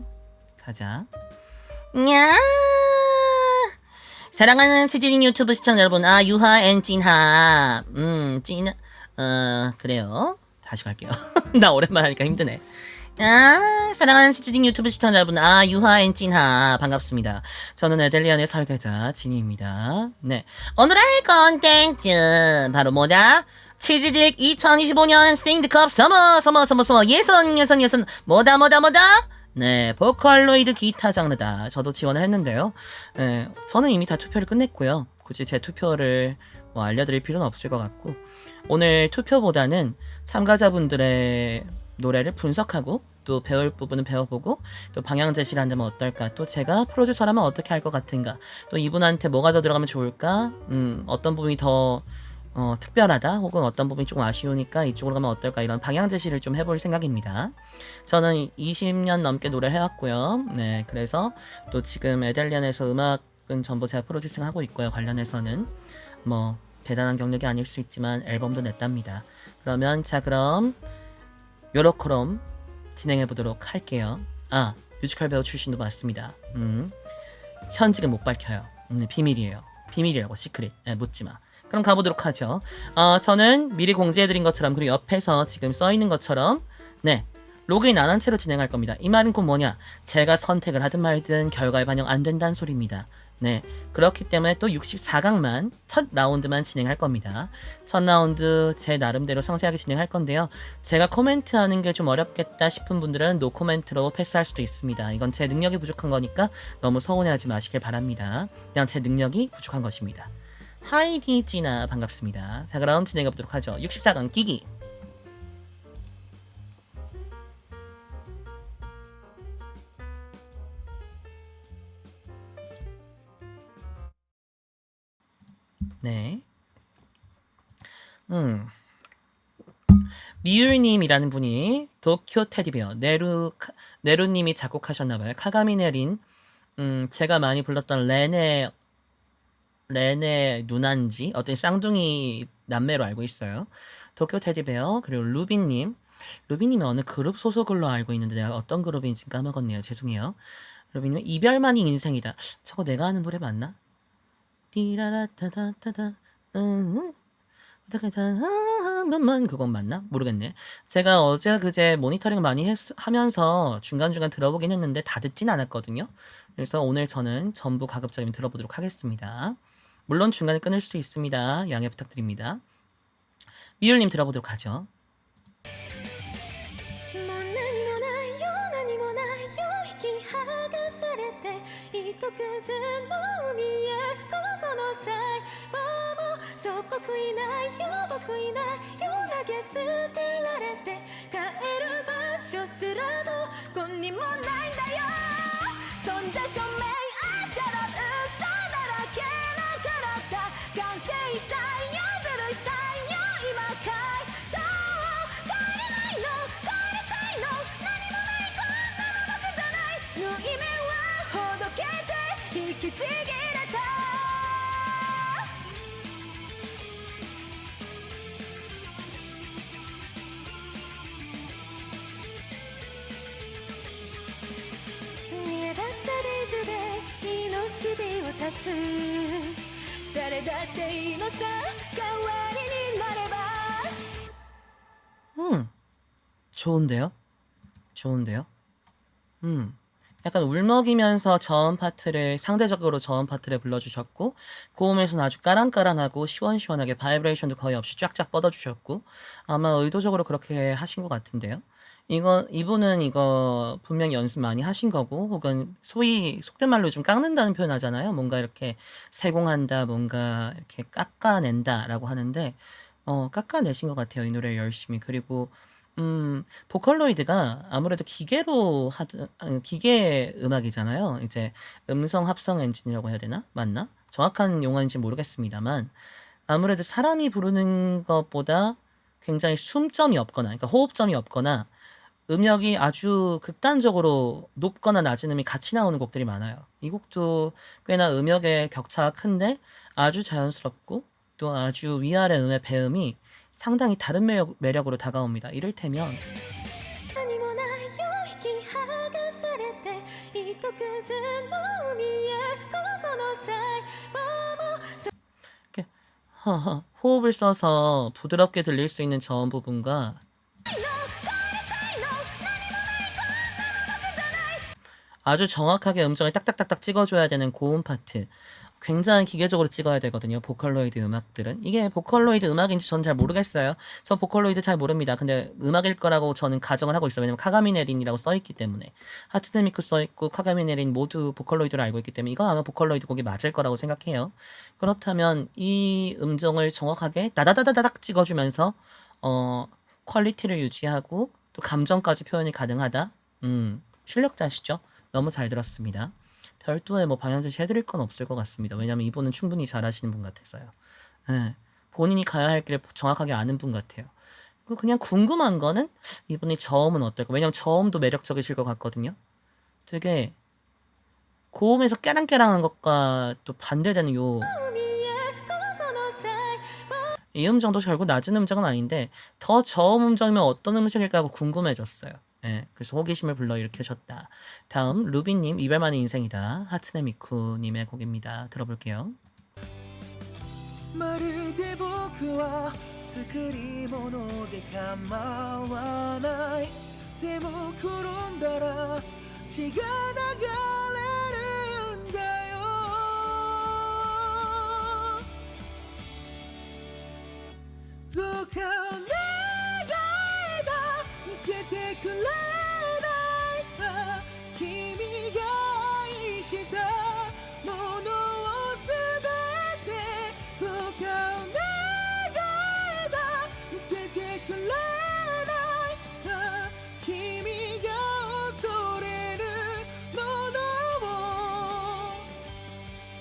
가자. 야. 사랑하는 치즈닝 유튜브 시청자 여러분, 유하 앤 찐하. 그래요. 다시 갈게요. 나 오랜만에 하니까 힘드네. 사랑하는 치즈닝 유튜브 시청자 여러분, 유하 앤 찐하. 반갑습니다. 저는 에델리안의 설계자 진입니다. 네. 오늘 할 컨텐츠 바로 뭐다? 치즈딕 2025년 싱드컵 서머 예선 뭐다? 네, 보컬로이드 기타 장르다. 저도 지원을 했는데요. 네, 저는 이미 다 투표를 끝냈고요. 굳이 제 투표를 뭐 알려드릴 필요는 없을 것 같고, 오늘 투표보다는 참가자분들의 노래를 분석하고 또 배울 부분은 배워보고 또 방향 제시를 한다면 어떨까, 또 제가 프로듀서라면 어떻게 할 것 같은가, 또 이분한테 뭐가 더 들어가면 좋을까, 어떤 부분이 더 특별하다 혹은 어떤 부분이 조금 아쉬우니까 이쪽으로 가면 어떨까, 이런 방향 제시를 좀 해볼 생각입니다. 저는 20년 넘게 노래를 해왔고요. 네, 그래서 또 지금 에델리안에서 음악은 전부 제가 프로듀싱 하고 있고요. 관련해서는 뭐 대단한 경력이 아닐 수 있지만 앨범도 냈답니다. 그러면 그럼 요렇게럼 진행해 보도록 할게요. 뮤지컬 배우 출신도 맞습니다. 현직은 못 밝혀요. 비밀이에요. 비밀이라고, 시크릿. 네, 묻지마. 그럼 가보도록 하죠. 저는 미리 공지해드린 것처럼, 그리고 옆에서 지금 써있는 것처럼, 네, 로그인 안 한 채로 진행할 겁니다. 이 말은 곧 뭐냐, 제가 선택을 하든 말든 결과에 반영 안 된다는 소리입니다. 네, 그렇기 때문에 또 64강만 첫 라운드만 진행할 겁니다. 첫 라운드 제 나름대로 상세하게 진행할 건데요. 제가 코멘트하는 게 좀 어렵겠다 싶은 분들은 노 코멘트로 패스할 수도 있습니다. 이건 제 능력이 부족한 거니까 너무 서운해하지 마시길 바랍니다. 그냥 제 능력이 부족한 것입니다. 하이디 찌나 반갑습니다. 자, 그럼 진행해 보도록 하죠. 64강 끼기. 네. 미율님이라는 분이 도쿄 테디베어 네루님이 작곡하셨나봐요. 카가미 네린. 제가 많이 불렀던 레네 누난지, 어떤 쌍둥이 남매로 알고 있어요. 도쿄 테디베어. 그리고 루비님이 어느 그룹 소속으로 알고 있는데 내가 어떤 그룹인지 까먹었네요. 죄송해요. 루비님, 이별만이 인생이다. 저거 내가 아는 노래 맞나? 띠라라타타타타 그건 맞나? 모르겠네. 제가 어제 그제 모니터링 많이 하면서 중간중간 들어보긴 했는데 다 듣진 않았거든요. 그래서 오늘 저는 전부 가급적이면 들어보도록 하겠습니다. 물론 중간에 끊을 수 있습니다. 양해 부탁드립니다. 미율님 들어보도록 하죠. 좋은데요? 약간 울먹이면서 저음 파트를 상대적으로 저음 파트를 불러주셨고 고음에서는 아주 까랑까랑하고 시원시원하게 바이브레이션도 거의 없이 쫙쫙 뻗어주셨고 아마 의도적으로 그렇게 하신 것 같은데요. 이분은 이거 분명히 연습 많이 하신 거고 혹은 소위 속된 말로 좀 깎는다는 표현 하잖아요. 뭔가 이렇게 세공한다, 뭔가 이렇게 깎아낸다라고 하는데 깎아내신 것 같아요. 이 노래 열심히. 그리고 보컬로이드가 아무래도 기계 음악이잖아요. 이제 음성 합성 엔진이라고 해야 되나? 맞나? 정확한 용어인지 모르겠습니다만 아무래도 사람이 부르는 것보다 굉장히 숨점이 없거나, 그러니까 호흡점이 없거나 음역이 아주 극단적으로 높거나 낮은 음이 같이 나오는 곡들이 많아요. 이 곡도 꽤나 음역의 격차가 큰데 아주 자연스럽고 또 아주 위아래 음의 배음이 상당히 다른 매력으로 다가옵니다. 이를테면 何もないよ引き剥がされて糸くずの海へこの細胞も 이렇게 호흡을 써서 부드럽게 들릴 수 있는 저음 부분과 아주 정확하게 음정을 딱딱딱딱 찍어줘야 되는 고음 파트. 굉장히 기계적으로 찍어야 되거든요. 보컬로이드 음악들은. 이게 보컬로이드 음악인지 저는 잘 모르겠어요. 저 보컬로이드 잘 모릅니다. 근데 음악일 거라고 저는 가정을 하고 있어요. 왜냐면 카가미네린이라고 써있기 때문에. 하츠네 미쿠 써있고 카가미네린 모두 보컬로이드를 알고 있기 때문에 이건 아마 보컬로이드 곡이 맞을 거라고 생각해요. 그렇다면 이 음정을 정확하게 다다다다닥 찍어주면서 퀄리티를 유지하고 또 감정까지 표현이 가능하다. 실력자시죠? 너무 잘 들었습니다. 별도의 뭐 방향제시 해드릴 건 없을 것 같습니다. 왜냐면 이분은 충분히 잘하시는 분 같아서요. 네, 본인이 가야 할 길을 정확하게 아는 분 같아요. 그리고 그냥 궁금한 거는 이분이 저음은 어떨까? 왜냐면 저음도 매력적이실 것 같거든요. 되게 고음에서 깨랑깨랑한 것과 또 반대되는 海へこの細胞 이 음정도 결국 낮은 음정은 아닌데 더 저음 음정이면 어떤 음색일까 하고 궁금해졌어요. 예, 그래서 호기심을 불러일으키셨다. 다음 루비님 이별만의 인생이다. 하츠네 미쿠님의 곡입니다. 들어볼게요. まるで僕は作り物で構わないでも転んだら血が流れるんだよどうかお願いだ見せてくれないか君が愛したものをすべてどうかお願いだ見せてくれないか君が恐れるものを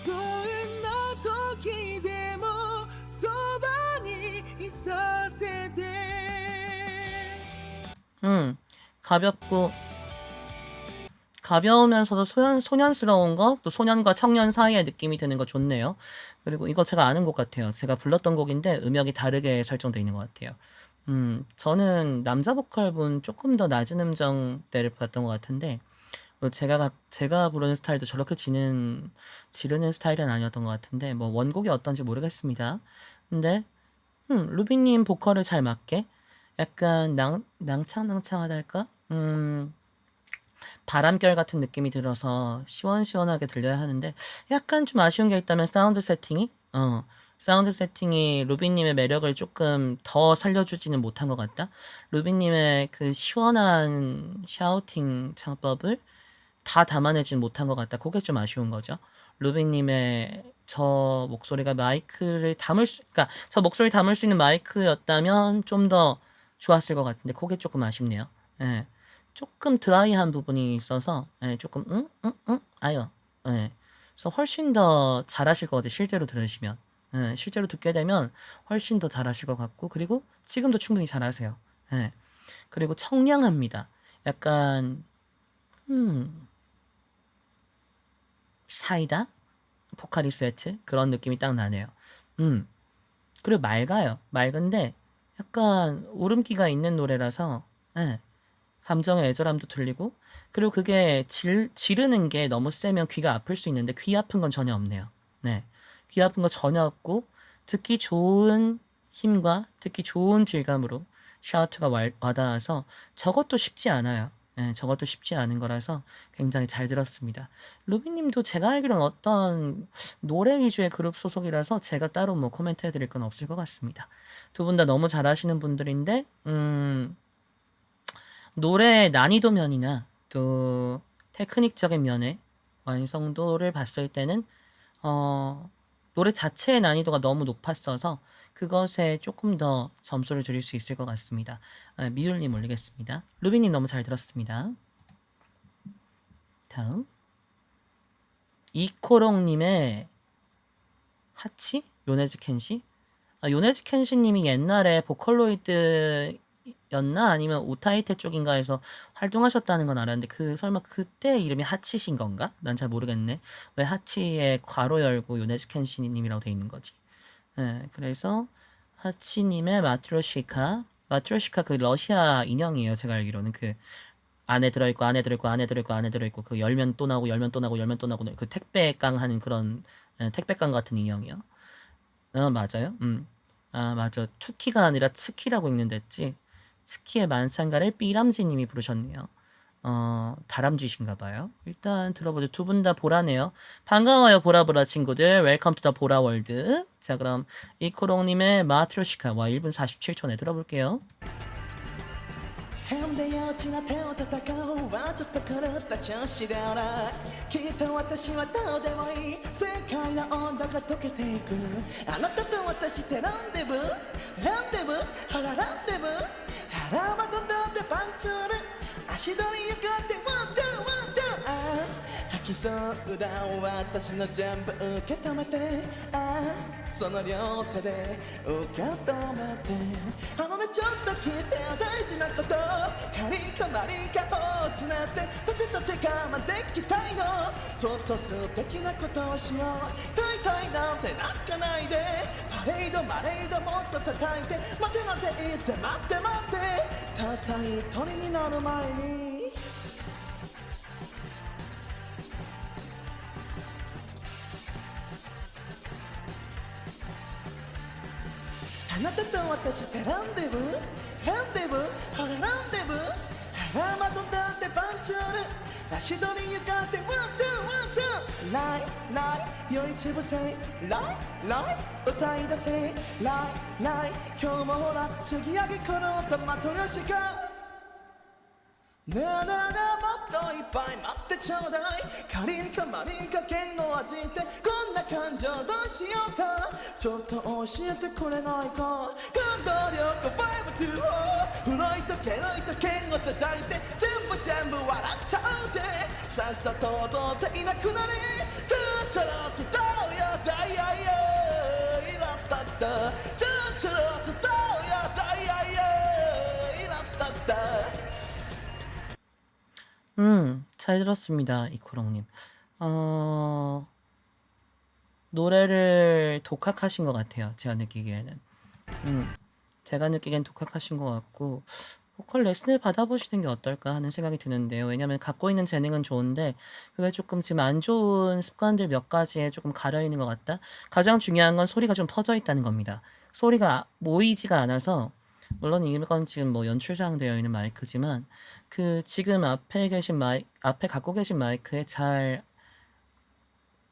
どんな時でもそばにいさせて 가벼우면서도 소년스러운 거, 또 소년과 청년 사이의 느낌이 드는 거 좋네요. 그리고 이거 제가 아는 곡 같아요. 제가 불렀던 곡인데 음역이 다르게 설정되어 있는 것 같아요. 저는 남자 보컬분 조금 더 낮은 음정대를 봤던 것 같은데 제가 부르는 스타일도 저렇게 지르는 스타일은 아니었던 것 같은데 뭐 원곡이 어떤지 모르겠습니다. 근데 루비님 보컬을 잘 맞게 약간 낭창낭창하다 할까? 바람결 같은 느낌이 들어서 시원시원하게 들려야 하는데 약간 좀 아쉬운 게 있다면 사운드 세팅이 루비님의 매력을 조금 더 살려주지는 못한 것 같다. 루비님의 그 시원한 샤우팅 창법을 다 담아내진 못한 것 같다. 그게 좀 아쉬운 거죠. 루비님의 저 목소리가 그러니까 저 목소리 담을 수 있는 마이크였다면 좀 더 좋았을 것 같은데 그게 조금 아쉽네요. 예. 조금 드라이한 부분이 있어서 조금 아유. 예. 그래서 훨씬 더 잘하실 것 같아요. 실제로 들으시면. 예. 실제로 듣게 되면 훨씬 더 잘하실 것 같고 그리고 지금도 충분히 잘하세요. 예. 그리고 청량합니다. 약간 사이다? 포카리 스웨트? 그런 느낌이 딱 나네요. 그리고 맑아요. 맑은데 약간 울음기가 있는 노래라서 예. 감정의 애절함도 들리고 그리고 그게 지르는 게 너무 세면 귀가 아플 수 있는데 귀 아픈 건 전혀 없네요. 네, 귀 아픈 거 전혀 없고 듣기 좋은 힘과 듣기 좋은 질감으로 샤우트가 와닿아서 저것도 쉽지 않아요. 저것도 쉽지 않은 거라서 굉장히 잘 들었습니다. 루비님도 제가 알기로는 어떤 노래 위주의 그룹 소속이라서 제가 따로 뭐 코멘트 해드릴 건 없을 것 같습니다. 두 분 다 너무 잘하시는 분들인데 노래 난이도 면이나 또 테크닉적인 면의 완성도를 봤을 때는 노래 자체의 난이도가 너무 높았어서 그것에 조금 더 점수를 드릴 수 있을 것 같습니다. 미율님 올리겠습니다. 루비님 너무 잘 들었습니다. 다음 이코롱님의 하치? 요네즈 켄시? 요네즈 켄시님이 옛날에 보컬로이드였나 아니면 우타이테 쪽인가 해서 활동하셨다는 건 알았는데 설마 그때 이름이 하치신 건가? 난 잘 모르겠네. 왜 하치에 괄호 열고 요네즈 켄시님이라고 돼 있는 거지? 그래서 하치님의 마트로시카 그 러시아 인형이에요. 제가 알기로는 그 안에 들어있고 그 열면 또 나오고 그 택배깡 하는 그런 택배깡 같은 인형이요. 맞아요. 맞아. 투키가 아니라 츠키라고 읽는데 했지. 츠키의 만찬가를 삐람지님이 부르셨네요. 다람쥐신가봐요. 일단 들어보죠. 두 분 다 보라네요. 반가워요, 보라보라 친구들. 웰컴 투 더 보라월드. 자, 그럼 이코롱님의 마트로시카. 와, 1분 47초네. 들어볼게요. 手で落ちな手を叩こうわざと狂った調子ではないきっと私はどうでもいい世界の温度が溶けていくあなたと私ってランデブーほらランデブー腹はどんどんでパンツール足取りゆかってワンツーワンツー吐きそうだ私の全部受け止めてその両手で受け止めてあのねちょっと聞いてよ大事なことカリンかマリンか放置なんて立て我慢できたいのちょっと素敵なことをしよう大体なんて泣かないでパレードマレードもっと叩いて待てなんて言って待ってたった一人になる前にあなたと私ってランデブーほらランデブー腹まどだってパンチュール足取りゆかってワンツーライよ一部せライ歌い出せライ今日もほら継ぎ上げこのトマトよしかねえもっといっぱい待ってちょうだいカリンかマリンか剣の味ってこんな感情どうしようかちょっと教えてくれないか感動力524フロイトケロイト剣を叩いて全部笑っちゃおうぜさっさと踊っていなくなれちょちょろつどうよダイヤよイラッタッタちょちょろつどうよダイヤよイラッタッタ잘 들었습니다, 이코롱님. 노래를 독학하신 것 같아요. 제가 느끼기에는. 제가 느끼기엔 독학하신 것 같고, 보컬 레슨을 받아보시는 게 어떨까 하는 생각이 드는데요. 왜냐면 갖고 있는 재능은 좋은데, 그게 조금 지금 안 좋은 습관들 몇 가지에 조금 가려있는 것 같다. 가장 중요한 건 소리가 좀 퍼져 있다는 겁니다. 소리가 모이지가 않아서, 물론 이건 지금 뭐 연출상 되어 있는 마이크지만 그 지금 앞에 갖고 계신 마이크에 잘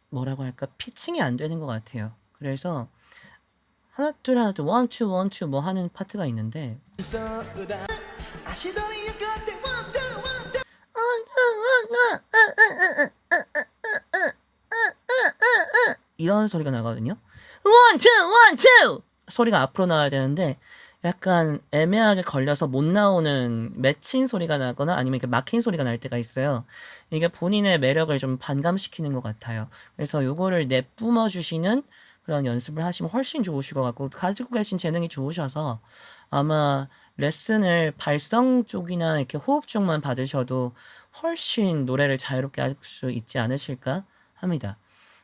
뭐라고 할까 피칭이 안 되는 것 같아요. 그래서 하나 둘 원투 뭐 하는 파트가 있는데 이런 소리가 나거든요. 원투 소리가 앞으로 나와야 되는데 약간 애매하게 걸려서 못 나오는 맺힌 소리가 나거나 아니면 이렇게 막힌 소리가 날 때가 있어요. 이게 본인의 매력을 좀 반감시키는 것 같아요. 그래서 요거를 내뿜어 주시는 그런 연습을 하시면 훨씬 좋으실 것 같고 가지고 계신 재능이 좋으셔서 아마 레슨을 발성 쪽이나 이렇게 호흡 쪽만 받으셔도 훨씬 노래를 자유롭게 할 수 있지 않으실까 합니다.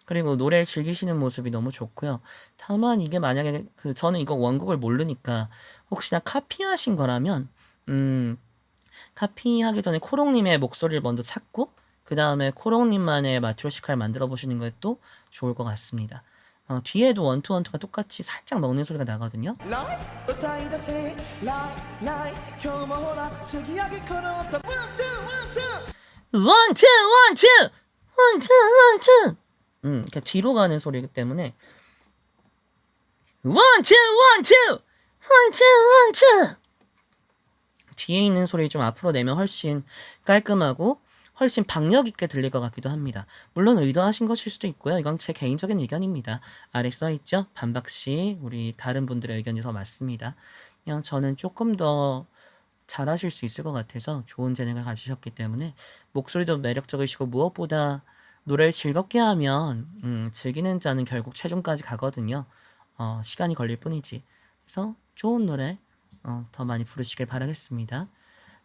그리고 노래를 즐기시는 모습이 너무 좋고요. 다만 이게 만약에 저는 이거 원곡을 모르니까 혹시나 카피하신 거라면 카피하기 전에 코롱님의 목소리를 먼저 찾고 그 다음에 코롱님만의 마트로시카를 만들어 보시는 것도 좋을 것 같습니다. 뒤에도 원투원투가 똑같이 살짝 먹는 소리가 나거든요. ライ歌い出せライライ今日もほらちぎ上げこの音ワンツーワンツー 원투 원투 원투 원투 그러니까 뒤로 가는 소리이기 때문에 원투 원투 원투 원투 뒤에 있는 소리 좀 앞으로 내면 훨씬 깔끔하고 훨씬 박력 있게 들릴 것 같기도 합니다. 물론 의도하신 것일 수도 있고요. 이건 제 개인적인 의견입니다. 아래 써있죠? 반박시 우리 다른 분들의 의견이 더 맞습니다. 그냥 저는 조금 더 잘하실 수 있을 것 같아서 좋은 재능을 가지셨기 때문에 목소리도 매력적이시고 무엇보다 노래를 즐겁게 하면 즐기는 자는 결국 최종까지 가거든요. 시간이 걸릴 뿐이지. 그래서 좋은 노래 더 많이 부르시길 바라겠습니다.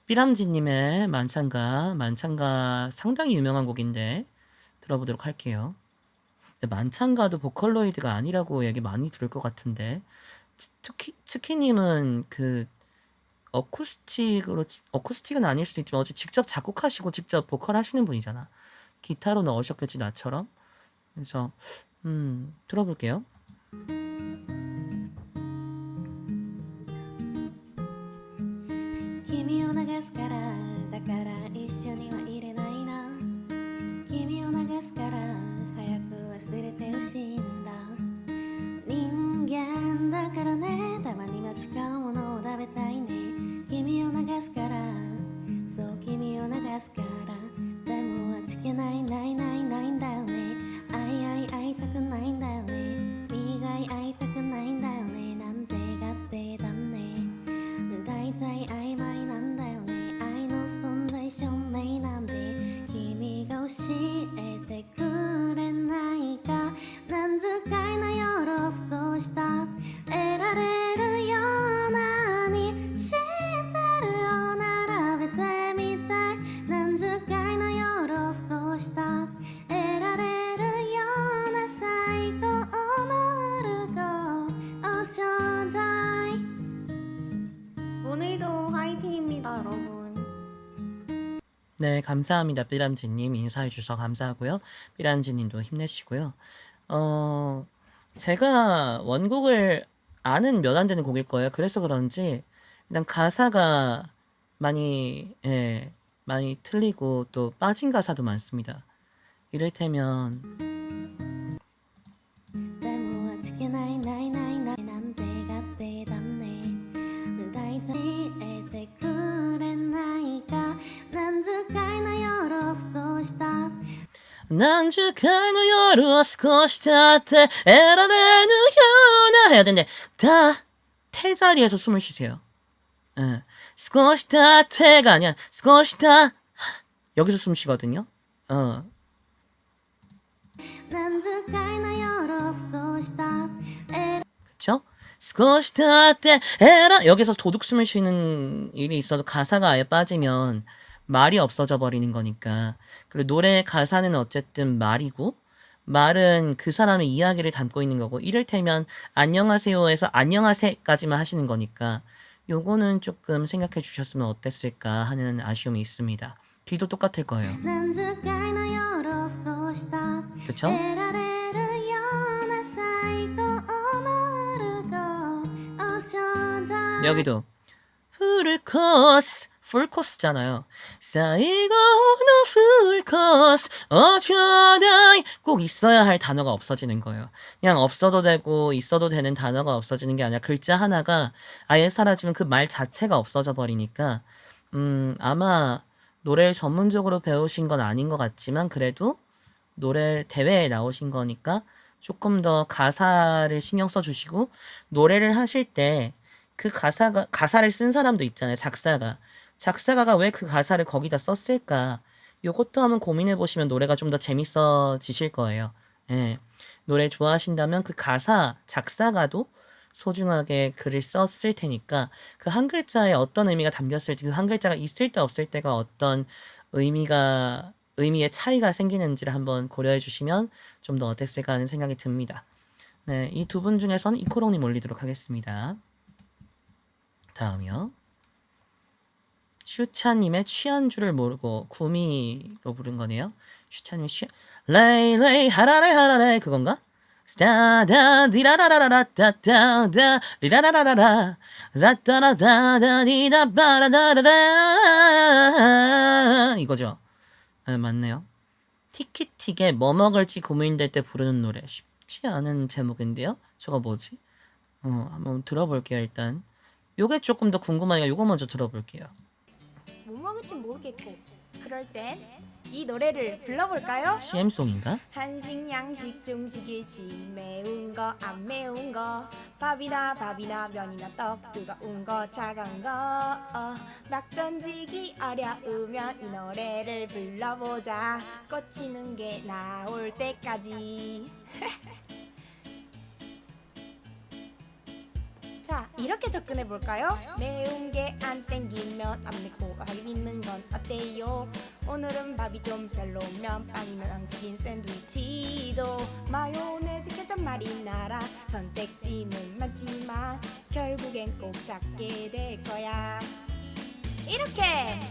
삐람지님의 만찬가 상당히 유명한 곡인데 들어보도록 할게요. 근데 만찬가도 보컬로이드가 아니라고 얘기 많이 들을 것 같은데 특히님은 그 어쿠스틱은 아닐 수도 있지만 어제 직접 작곡하시고 직접 보컬 하시는 분이잖아. 기타로 넣으셨겠지 나처럼. 그래서 들어볼게요. 君を流すからだから一緒にはいれないな君を流すから早く忘れてほしいんだ人間だからねたまに間違うものを食べたいね君を流すからそう君を流すからでも味気ないないないないんだよね会いたくないんだよね苦い会いたくないんだよねなんてがってだねだいたい曖昧なんだよね愛の存在証明なんで君が教えてくれないか何十回の夜を過ごした得られるようなに知ってるよ並べてみたい何十回の夜を過ごした得られるような最高のルゴをちょうだい 오늘도 화이팅입니다, 여러분. 네, 감사합니다. 삐람지님 인사해 주셔서 감사하고요. 삐람지님도 힘내시고요. 제가 원곡을 아는 몇 안 되는 곡일 거예요. 그래서 그런지 일단 가사가 많이 많이 틀리고 또 빠진 가사도 많습니다. 이를테면 でも味気ないないないないなんてがってだねだいたい得てくれないか何十回の夜を過ごした 난 주간의夜少し経って得られぬような해야 되는데 다 태 자리에서 숨을 쉬세요.少し経って가 아니야 少し経 여기서 숨 쉬거든요. 何十回の夜を過ごした 그쵸? 少し経って여기서 도둑 숨을 쉬는 일이 있어도 가사가 아예 빠지면 말이 없어져 버리는 거니까. 그리고 노래 가사는 어쨌든 말이고 말은 그 사람의 이야기를 담고 있는 거고 이를테면 안녕하세요에서 안녕하세까지만 하시는 거니까 요거는 조금 생각해 주셨으면 어땠을까 하는 아쉬움이 있습니다. 귀도 똑같을 거예요. 何十回の夜を過ごした 그쵸? 得られるような最高のルゴをちょうだい 여기도 풀 코스 풀 코스잖아요.最後の풀 코스 어쩌다이 꼭 있어야 할 단어가 없어지는 거예요. 그냥 없어도 되고 있어도 되는 단어가 없어지는 게 아니라 글자 하나가 아예 사라지면 그 말 자체가 없어져 버리니까 아마 노래를 전문적으로 배우신 건 아닌 것 같지만 그래도 노래 대회에 나오신 거니까 조금 더 가사를 신경 써주시고 노래를 하실 때 그 가사를 쓴 사람도 있잖아요. 작사가가 왜 그 가사를 거기다 썼을까? 요것도 한번 고민해 보시면 노래가 좀 더 재밌어지실 거예요. 예. 노래 좋아하신다면 그 가사 작사가도 소중하게 글을 썼을 테니까 그 한 글자에 어떤 의미가 담겼을지 그 한 글자가 있을 때 없을 때가 어떤 의미의 차이가 생기는지를 한번 고려해 주시면 좀 더 어땠을까 하는 생각이 듭니다. 네, 이 두 분 중에서는 이코롱님 올리도록 하겠습니다. 다음이요. 슈차님의 취한 줄을 모르고 구미로 부른 거네요. 슈차님의 레이 하라레 그건가? 스타다 디라라라라따따다 리라라라라 라따라다다디다 바라다라라 이거죠. 네, 맞네요. 티키틱에 뭐 먹을지 고민될 때 부르는 노래. 쉽지 않은 제목인데요. 저거 뭐지? 한번 들어볼게요. 일단 요게 조금 더 궁금하니까 요거 먼저 들어볼게요. 뭐 먹을지 모르겠고 그럴 땐 이 노래를 불러볼까요? CM송인가? 한식, 양식, 중식, 일식 매운 거, 안 매운 거 밥이나 면이나 떡 뜨거운 거, 차가운 거 막 던지기 어려우면 이 노래를 불러보자 꽂히는 게 나올 때까지 자, 이렇게 접근해 볼까요? 매운 게 안 땡기면 안 맵고 밥이 있는 건 어때요? 오늘은 밥이 좀 별로면 빵이면 안 튀긴 샌드위치도 마요네즈 케첩 마리나라 선택지는 많지만 결국엔 꼭 찾게 될 거야. 이렇게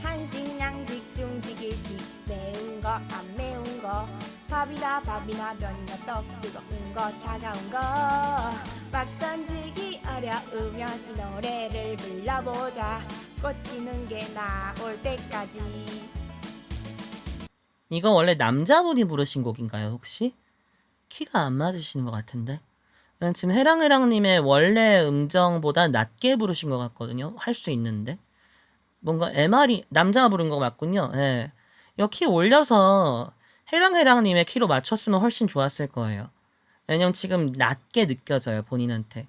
한식, 양식, 중식, 일식 매운 거, 안 매운 거 밥이나 면이나 떡 뜨거운 거, 차가운 거 막 던지기 어려우면 이 노래를 불러보자 꽂히는 게 나올 때까지. 이거 원래 남자분이 부르신 곡인가요 혹시? 키가 안 맞으시는 것 같은데 지금 해랑해랑님의 원래 음정보다 낮게 부르신 것 같거든요. 할 수 있는데 뭔가 MR이 남자가 부른 거 맞군요. 예. 이거 키 올려서 해랑해랑님의 키로 맞췄으면 훨씬 좋았을 거예요. 왜냐면 지금 낮게 느껴져요 본인한테.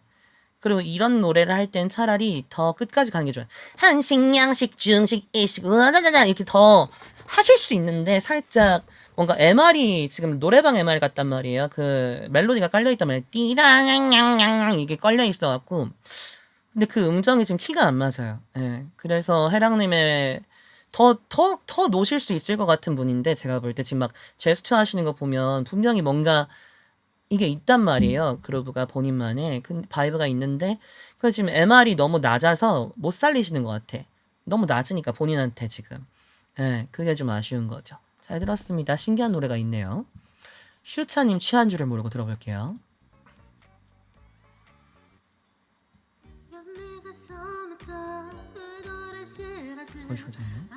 그리고 이런 노래를 할 땐 차라리 더 끝까지 가는 게 좋아요. 한식, 양식, 중식, 일식 으다다다 이렇게 더 하실 수 있는데 살짝 뭔가 MR이 지금 노래방 MR 같단 말이에요. 그 멜로디가 깔려있단 말이에요. 띠랑냥냥냥 이게 깔려 있어갖고 근데 그 음정이 지금 키가 안 맞아요. 예. 그래서 해랑님의 더 노실 수 있을 것 같은 분인데 제가 볼 때 지금 막 제스처 하시는 거 보면 분명히 뭔가 이게 있단 말이에요. 그루브가 본인만의 그 바이브가 있는데 그 지금 MR이 너무 낮아서 못 살리시는 것 같아. 너무 낮으니까 본인한테 지금. 예, 그게 좀 아쉬운 거죠. 잘 들었습니다. 신기한 노래가 있네요. 슈차님 취한 줄을 모르고 들어볼게요. 어디서 잤나?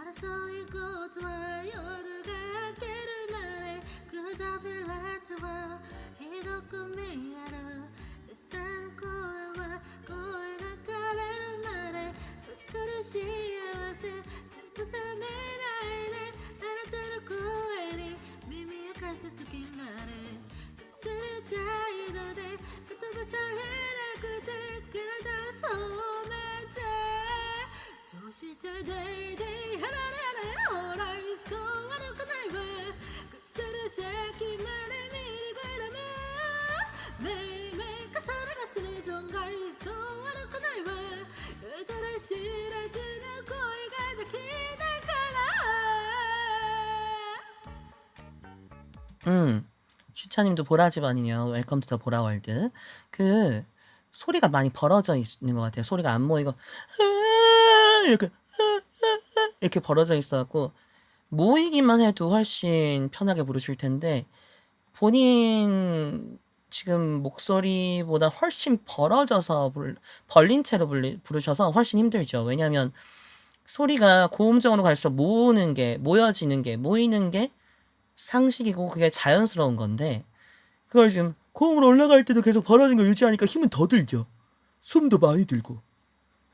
슈차님도 보라집 아니냐. 웰컴 투 더 보라월드. 그 소리가 많이 벌어져 있는 것 같아요. 소리가 안 모이고 이렇게 벌어져 있어갖고 모이기만 해도 훨씬 편하게 부르실 텐데 본인 지금 목소리보다 훨씬 벌어져서 벌린 채로 부르셔서 훨씬 힘들죠. 왜냐하면 소리가 고음정으로 갈수록 모여지는 게 모이는 게 상식이고 그게 자연스러운 건데 그걸 지금 고음으로 올라갈 때도 계속 벌어진 걸 유지하니까 힘은 더 들죠. 숨도 많이 들고.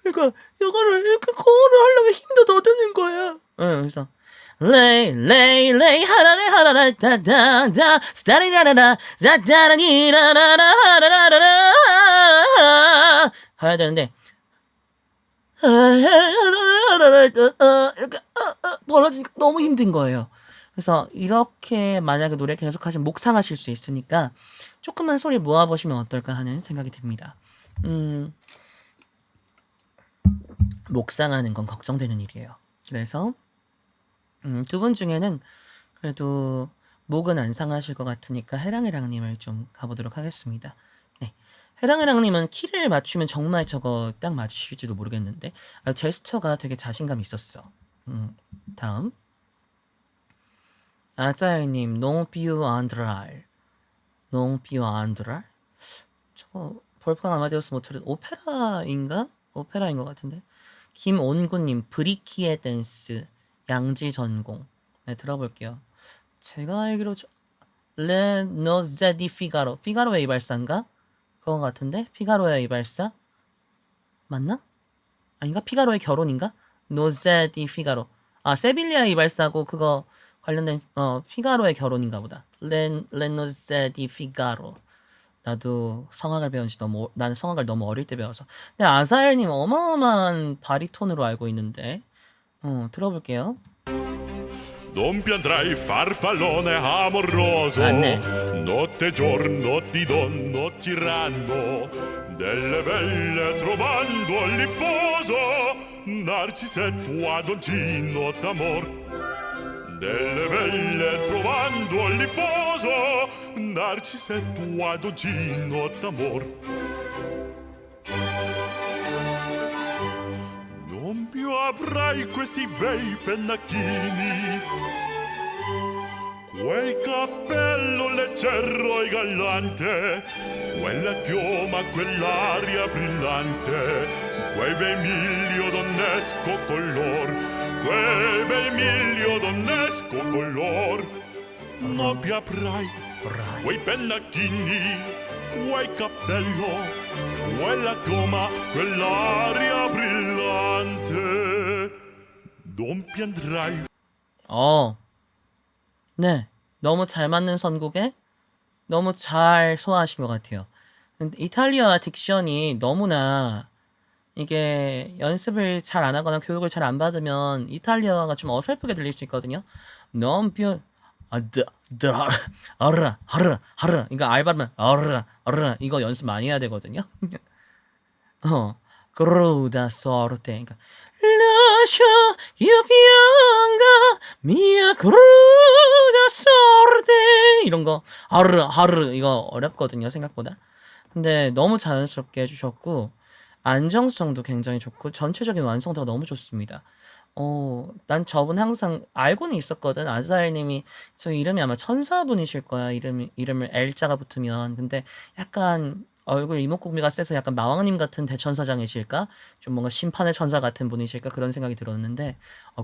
그러니까 이거를 이렇게 고음을 하려면 힘도 더 드는 거야. 그래서 레이 하라라 다다다 스타리라라라 자다라니라라라 하라라라라 해야 되는데 이렇게 벌어지니까 너무 힘든 거예요. 그래서 이렇게 만약에 노래 계속 하시면 목 상하실 수 있으니까 조금만 소리 모아보시면 어떨까 하는 생각이 듭니다. 목 상하는 건 걱정되는 일이에요. 그래서 두 분 중에는 그래도 목은 안 상하실 것 같으니까 해랑해랑님을 좀 가보도록 하겠습니다. 네, 해랑해랑님은 키를 맞추면 정말 저거 딱 맞으실지도 모르겠는데 제스처가 되게 자신감 있었어. 다음 아자이님 농 비유 안드랄 농피와 안드랄? 저거 볼프강 아마데우스 모차르트 오페라인가? 오페라인 것 같은데. 김온구님 브리키의 댄스 양지 전공. 네, 들어볼게요. 제가 알기로 레 노제 디 피가로 피가로의 이발사인가? 그거 같은데 피가로의 이발사 맞나? 아닌가? 피가로의 결혼인가? 노제 디 피가로. 아 세빌리아 이발사고 그거 관련된 피가로의 결혼인가 보다. 레 노제 디 피가로. 나도 성악을 배운 지 나는 성악을 너무 어릴 때 배워서. 근데 아사엘님 어마어마한 바리톤으로 알고 있는데. 들어볼게요. Non piandrai farfallone amoroso, 맞네. notte e giorno ti donno girando, delle belle trovando all'ipposo, Narcisetto adoncino d'amor. Delle belle trovando all'ipposo, Narcisetto adoncino d'amor. Non più avrai questi bei pennacchini, quel cappello leggero e gallante, quella chioma, quell'aria brillante, quel bel miglio donnesco color, quel bel miglio donnesco color. Non più avrai quei pennacchini, quel cappello, quella chioma, quell'aria brillante. Non piandrai. 네, 너무 잘 맞는 선곡에 너무 잘 소화하신 것 같아요. 근데 이탈리아 딕션이 너무나 이게 연습을 잘 안 하거나 교육을 잘 안 받으면 이탈리아가 좀 어설프게 들릴 수 있거든요. 너무 하르 이거 알바르면 하르 이거 연습 많이 해야 되거든요. 그루다 소르테 그러니까 라샤 유비앙가 미야 그루다 소르테 이런 거 하르 이거 어렵거든요 생각보다. 근데 너무 자연스럽게 해주셨고 안정성도 굉장히 좋고 전체적인 완성도가 너무 좋습니다. 난 저분 항상 알고는 있었거든. 아자엘님이 저 이름이 아마 천사분이실 거야. 이름을 L자가 붙으면. 근데 약간 얼굴 이목구비가 세서 약간 마왕님 같은 대천사장이실까? 좀 뭔가 심판의 천사 같은 분이실까? 그런 생각이 들었는데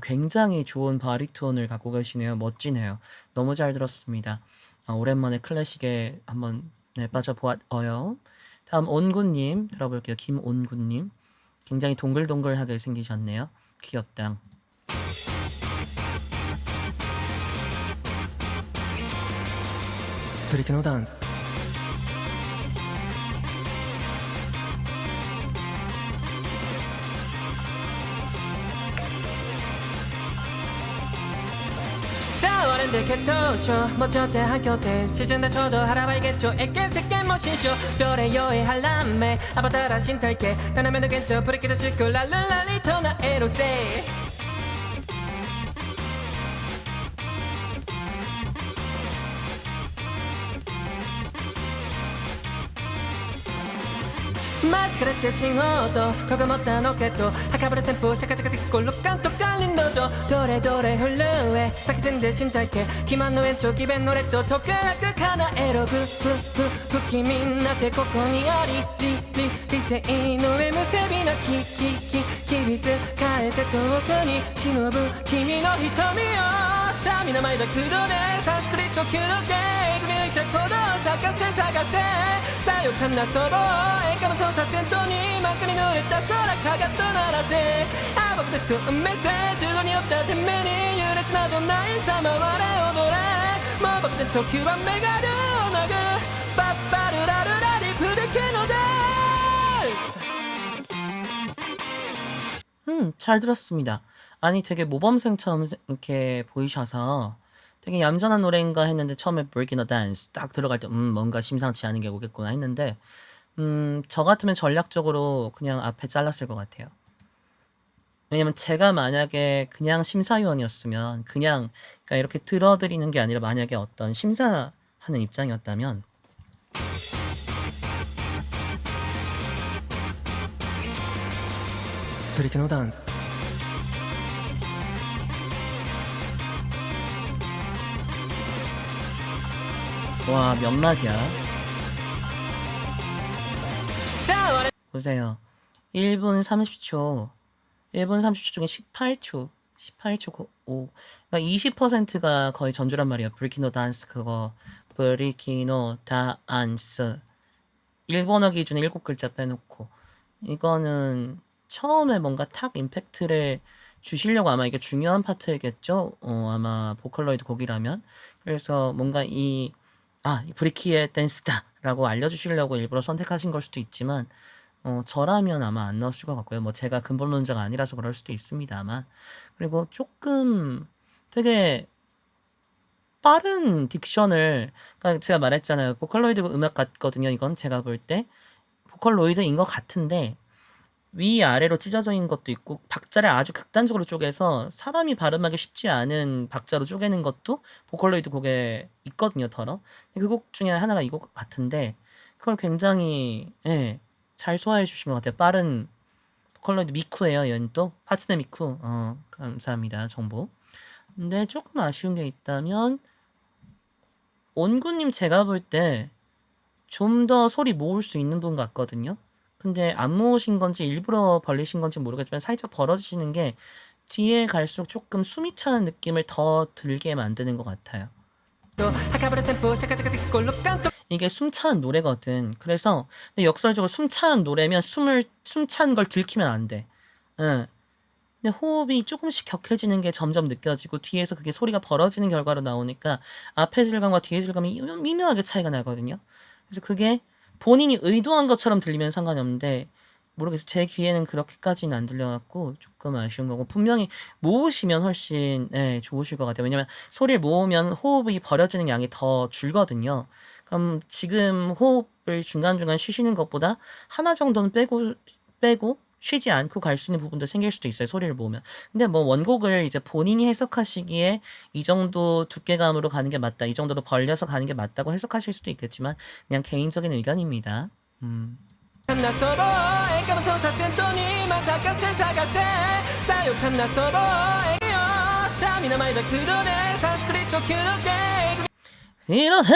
굉장히 좋은 바리톤을 갖고 계시네요. 멋지네요. 너무 잘 들었습니다. 오랜만에 클래식에 한번 빠져보아요. 다음 온구님 들어볼게요. 김온구님 굉장히 동글동글하게 생기셨네요. 귀엽당. 프리키노 댄스 싸워랜드 개토쇼 멋져대 한교대 시즌다 저도 할아버지겠죠 애깨새끼 머신쇼 별의 여의 한람매 아바타라 신탈게 나나면도 괜찮 브레이크도 실고 랄랄랄리토 나 에로세 마스카라 때 싱어도 거거 못다 놓겠도 하카브라 샘프 샤카샤카시 꼴로 깜떡 깔린 도저 도래도래 훌루에 사키센 대신 탈게 기만노 왼쪽 입에 노래도 토크라크 하나 에로 부부부 kimi 나테 코코니 아리 리세 이노에 무세비나 키키키 키비스 가에세 토크니 시노부 kimi 노 히토미요 사미나 마이다 그도네 산스크리토 큐로게 구미의 코도 사카세サヨカナソロエカの操作戦闘に真っ赤に濡れた空かがとならせあ僕でとメッセージによった天命に揺れ地などないさまわれ踊れもう僕でと9番目がルーナグバッバルラルラリプでけのです 잘 들었습니다. 아니 되게 모범생처럼 이렇게 보이셔서 되게 얌전한 노래인가 했는데 처음에 Breaking a Dance 딱 들어갈 때 뭔가 심상치 않은 게 오겠구나 했는데 저 같으면 전략적으로 그냥 앞에 잘랐을 것 같아요. 왜냐면 제가 만약에 그냥 심사위원이었으면 그냥 그러니까 이렇게 들어드리는 게 아니라 만약에 어떤 심사하는 입장이었다면 프리키노 댄스 와, 몇 마디야? 싸워라 보세요. 1분 30초. 1분 30초 중에 18초. 18초 5. 그러니까 20%가 거의 전주란 말이에요. 브리키노 단스 그거. 브리키노 다안스. 일본어 기준에 7글자 빼놓고. 이거는 처음에 뭔가 탁 임팩트를 주시려고 아마 이게 중요한 파트겠죠? 아마 보컬로이드 곡이라면. 그래서 뭔가 이 브리키의 댄스다! 라고 알려주시려고 일부러 선택하신 걸 수도 있지만, 저라면 아마 안 넣었을 것 같고요. 뭐 제가 근본론자가 아니라서 그럴 수도 있습니다만. 그리고 조금 되게 빠른 딕션을, 그러니까 제가 말했잖아요. 보컬로이드 음악 같거든요. 이건 제가 볼 때. 보컬로이드인 것 같은데, 위아래로 찢어져 있는 것도 있고 박자를 아주 극단적으로 쪼개서 사람이 발음하기 쉽지 않은 박자로 쪼개는 것도 보컬로이드 곡에 있거든요. 덜어. 그 곡 중에 하나가 이 곡 같은데 그걸 굉장히 잘 소화해 주신 것 같아요. 빠른 보컬로이드 미쿠예요. 얘는 또 하츠네 미쿠. 감사합니다. 정보. 근데 조금 아쉬운 게 있다면 온구님 제가 볼 때 좀 더 소리 모을 수 있는 분 같거든요. 근데 안 모으신 건지 일부러 벌리신 건지 모르겠지만 살짝 벌어지시는 게 뒤에 갈수록 조금 숨이 차는 느낌을 더 들게 만드는 것 같아요. 아까보다 샘플 샤카샤카씩 골로 깜짝 이게 숨차는 노래거든. 그래서 근데 역설적으로 숨차는 노래면 숨찬 걸 들키면 안 돼. 응. 근데 호흡이 조금씩 격해지는 게 점점 느껴지고 뒤에서 그게 소리가 벌어지는 결과로 나오니까 앞의 질감과 뒤의 질감이 미묘하게 차이가 나거든요. 그래서 그게 본인이 의도한 것처럼 들리면 상관이 없는데 모르겠어요. 제 귀에는 그렇게까지는 안 들려갖고 조금 아쉬운 거고 분명히 모으시면 훨씬 좋으실 것 같아요. 왜냐면 소리를 모으면 호흡이 버려지는 양이 더 줄거든요. 그럼 지금 호흡을 중간중간 쉬시는 것보다 하나 정도는 빼고 쉬지 않고 갈 수 있는 부분도 생길 수도 있어요. 소리를 모으면. 근데 뭐 원곡을 이제 본인이 해석하시기에 이 정도 두께감으로 가는 게 맞다. 이 정도로 벌려서 가는 게 맞다고 해석하실 수도 있겠지만 그냥 개인적인 의견입니다.なそろ笑顔操作戦闘にまさかせ探せさよかなそろ笑顔さあ皆前だ黒でサンスクリット級のゲ이런 해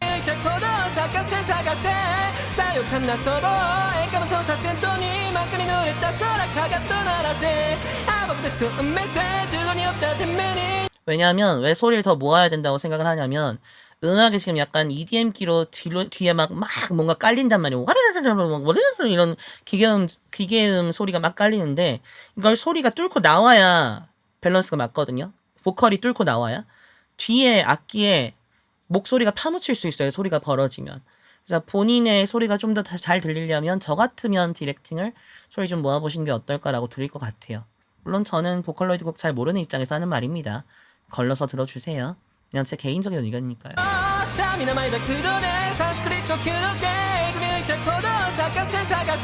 いた鼓動咲かせ探せさよかなそろ笑顔操作戦闘に真っ赤に濡れた空かがと鳴らせあ僕でとメッセージによった全面に 왜냐하면 왜 소리를 더 모아야 된다고 생각을 하냐면 음악이 지금 약간 EDM기로 뒤에 막 뭔가 깔린단 말이에요. 와르르르르 이런 기계음 소리가 막 깔리는데 이걸 소리가 뚫고 나와야 밸런스가 맞거든요. 보컬이 뚫고 나와야 뒤에 악기에 목소리가 파묻힐 수 있어요. 소리가 벌어지면. 그래서 본인의 소리가 좀 더 잘 들리려면 저 같으면 디렉팅을 소리 좀 모아보시는 게 어떨까라고 드릴 것 같아요. 물론 저는 보컬로이드 곡 잘 모르는 입장에서 하는 말입니다. 걸러서 들어주세요. 그냥 제 개인적인 의견이니까요. さあ皆前だ黒でサンスクリット級のゲーム抜いた鼓動咲かせ探せ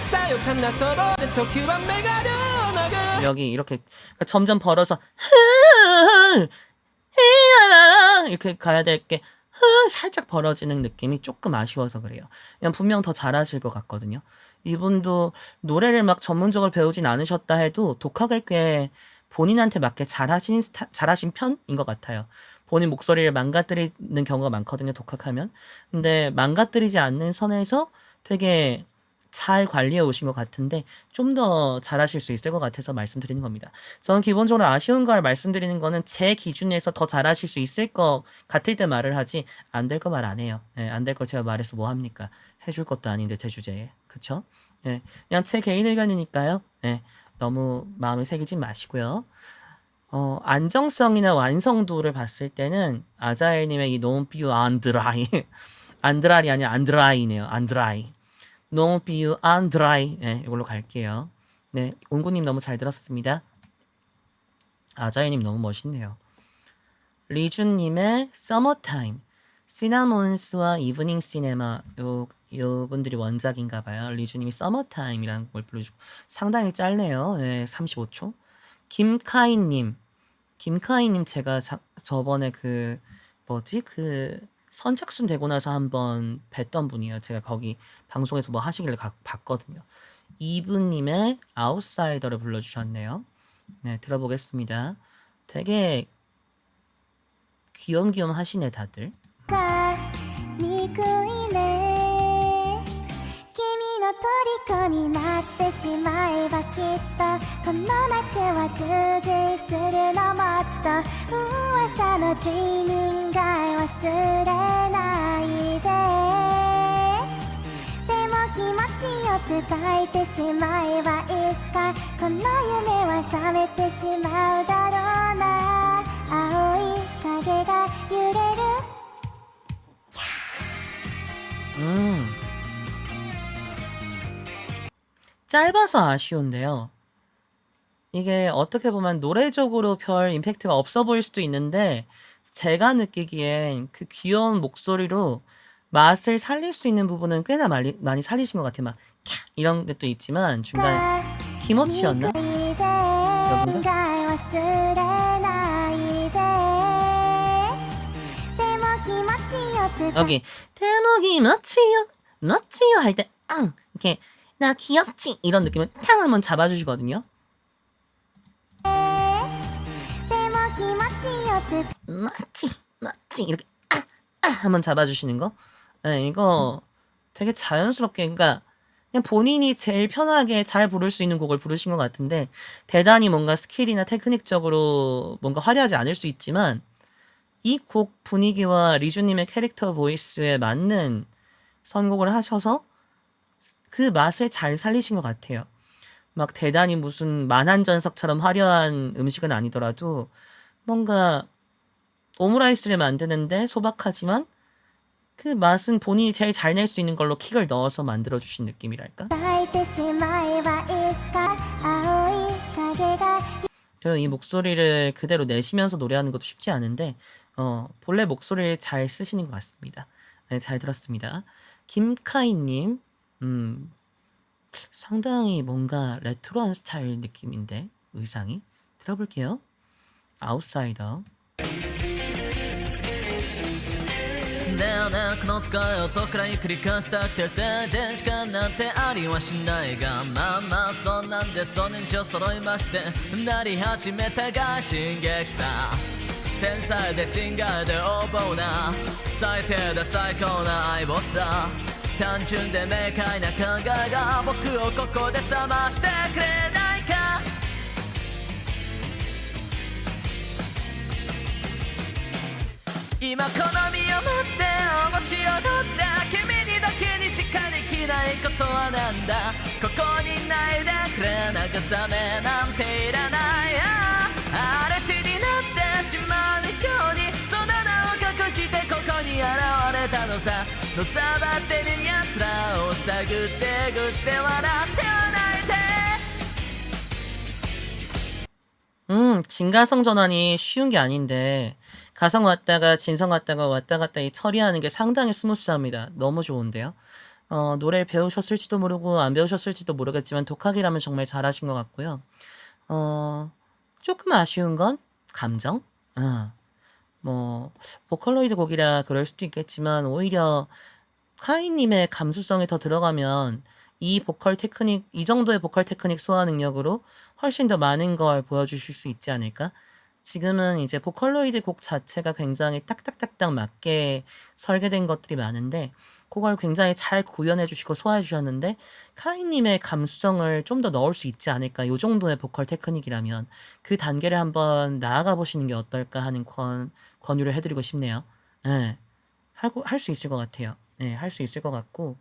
さよかなそろで時はメガルを脱ぐ 여기 이렇게 점점 벌어서 이렇게 가야 될 게 살짝 벌어지는 느낌이 조금 아쉬워서 그래요. 그냥 분명 더 잘하실 것 같거든요. 이분도 노래를 막 전문적으로 배우진 않으셨다 해도 독학을 꽤 본인한테 맞게 잘하신 편인 것 같아요. 본인 목소리를 망가뜨리는 경우가 많거든요. 독학하면. 근데 망가뜨리지 않는 선에서 되게 잘 관리해 오신 것 같은데 좀 더 잘하실 수 있을 것 같아서 말씀드리는 겁니다. 저는 기본적으로 아쉬운 걸 말씀드리는 거는 제 기준에서 더 잘하실 수 있을 것 같을 때 말을 하지 안 될 거 말 안 해요. 안 될 걸 제가 말해서 뭐 합니까? 해줄 것도 아닌데 제 주제에. 그쵸? 그냥 제 개인 의견이니까요. 너무 마음을 새기지 마시고요. 안정성이나 완성도를 봤을 때는 아자엘님의 이 Non più andrai 안드라리 아니라 안드라이네요. 안드라이. Non più andrai. 이걸로 갈게요. 네, 온구님 너무 잘 들었습니다. 아자엘님 너무 멋있네요. 리준님의 Summertime. 시나몬스와 이브닝 시네마 요 분들이 원작인가봐요. 리주님이 Summertime이라는 걸 불러주고 상당히 짧네요. 35초. 김카이님 제가 저번에 그 선착순 되고 나서 한번 뵀던 분이에요. 제가 거기 방송에서 뭐 하시길래 봤거든요. 이브님의 아웃사이더를 불러주셨네요. 네, 들어보겠습니다. 되게 귀염귀염 하시네 다들. が憎いね君の虜になってしまえばきっとこの夏は充実するのもっと噂のドリーミング忘れないででも気持ちを伝えてしまえばいつかこの夢は覚めてしまうだろうな青い影が揺れる 짧아서 아쉬운데요. 이게 어떻게 보면 노래적으로 별 임팩트가 없어 보일 수도 있는데 제가 느끼기엔 그 귀여운 목소리로 맛을 살릴 수 있는 부분은 꽤나 많이 살리신 것 같아요. 막 캬! 이런 것도 있지만 중간에 기모치였나? 여긴가? 여기 대목이 멋지요 할 때 이렇게 나 귀엽지 이런 느낌을 탕 한번 잡아주시거든요. 멋지 이렇게 한번 잡아주시는 거. 네, 이거 되게 자연스럽게 그러니까 그냥 본인이 제일 편하게 잘 부를 수 있는 곡을 부르신 것 같은데 대단히 뭔가 스킬이나 테크닉적으로 뭔가 화려하지 않을 수 있지만 이 곡 분위기와 리주님의 캐릭터 보이스에 맞는 선곡을 하셔서 그 맛을 잘 살리신 것 같아요. 막 대단히 무슨 만한전석처럼 화려한 음식은 아니더라도 뭔가 오므라이스를 만드는데 소박하지만 그 맛은 본인이 제일 잘 낼 수 있는 걸로 킥을 넣어서 만들어주신 느낌이랄까? 저는 이 목소리를 그대로 내시면서 노래하는 것도 쉽지 않은데 본래 목소리를 잘 쓰시는 것 같습니다. 네, 잘 들었습니다. 김카이님 상당히 뭔가 레트로한 스타일 느낌인데 의상이 들어볼게요. 아웃사이더 だよねこの使いをとくらい繰り返したくて成人しかなんてありはしないがまあまあそんなんでその印象揃いましてなり始めたが進撃さ天才で珍外で横暴な最低で最高な相棒さ単純で明快な考えが僕をここで覚ましてくれないか今この身をもって面白がった君にだけにしかできないことはなんだここにないでくれ慰めなんていらない荒地になってしまうようにその名を隠してここに現れたのさのさばってる奴らを探ってぐって笑っては泣いて진가성 전환이 쉬운 게 아닌데 가성 왔다가 진성 왔다가 왔다 갔다 이 처리하는 게 상당히 스무스합니다. 너무 좋은데요. 노래 배우셨을지도 모르고 안 배우셨을지도 모르겠지만 독학이라면 정말 잘하신 것 같고요. 조금 아쉬운 건 감정? 뭐 보컬로이드 곡이라 그럴 수도 있겠지만 오히려 카이님의 감수성이 더 들어가면 이 보컬 테크닉, 이 정도의 보컬 테크닉 소화 능력으로 훨씬 더 많은 걸 보여주실 수 있지 않을까? 지금은 이제 보컬로이드 곡 자체가 굉장히 딱딱딱딱 맞게 설계된 것들이 많은데 그걸 굉장히 잘 구현해 주시고 소화해 주셨는데 카이님의 감수성을 좀 더 넣을 수 있지 않을까 이 정도의 보컬 테크닉이라면 그 단계를 한번 나아가 보시는 게 어떨까 하는 권유를 해드리고 싶네요. 네, 할 수 있을 것 같아요. 네, 할 수 있을 것 같고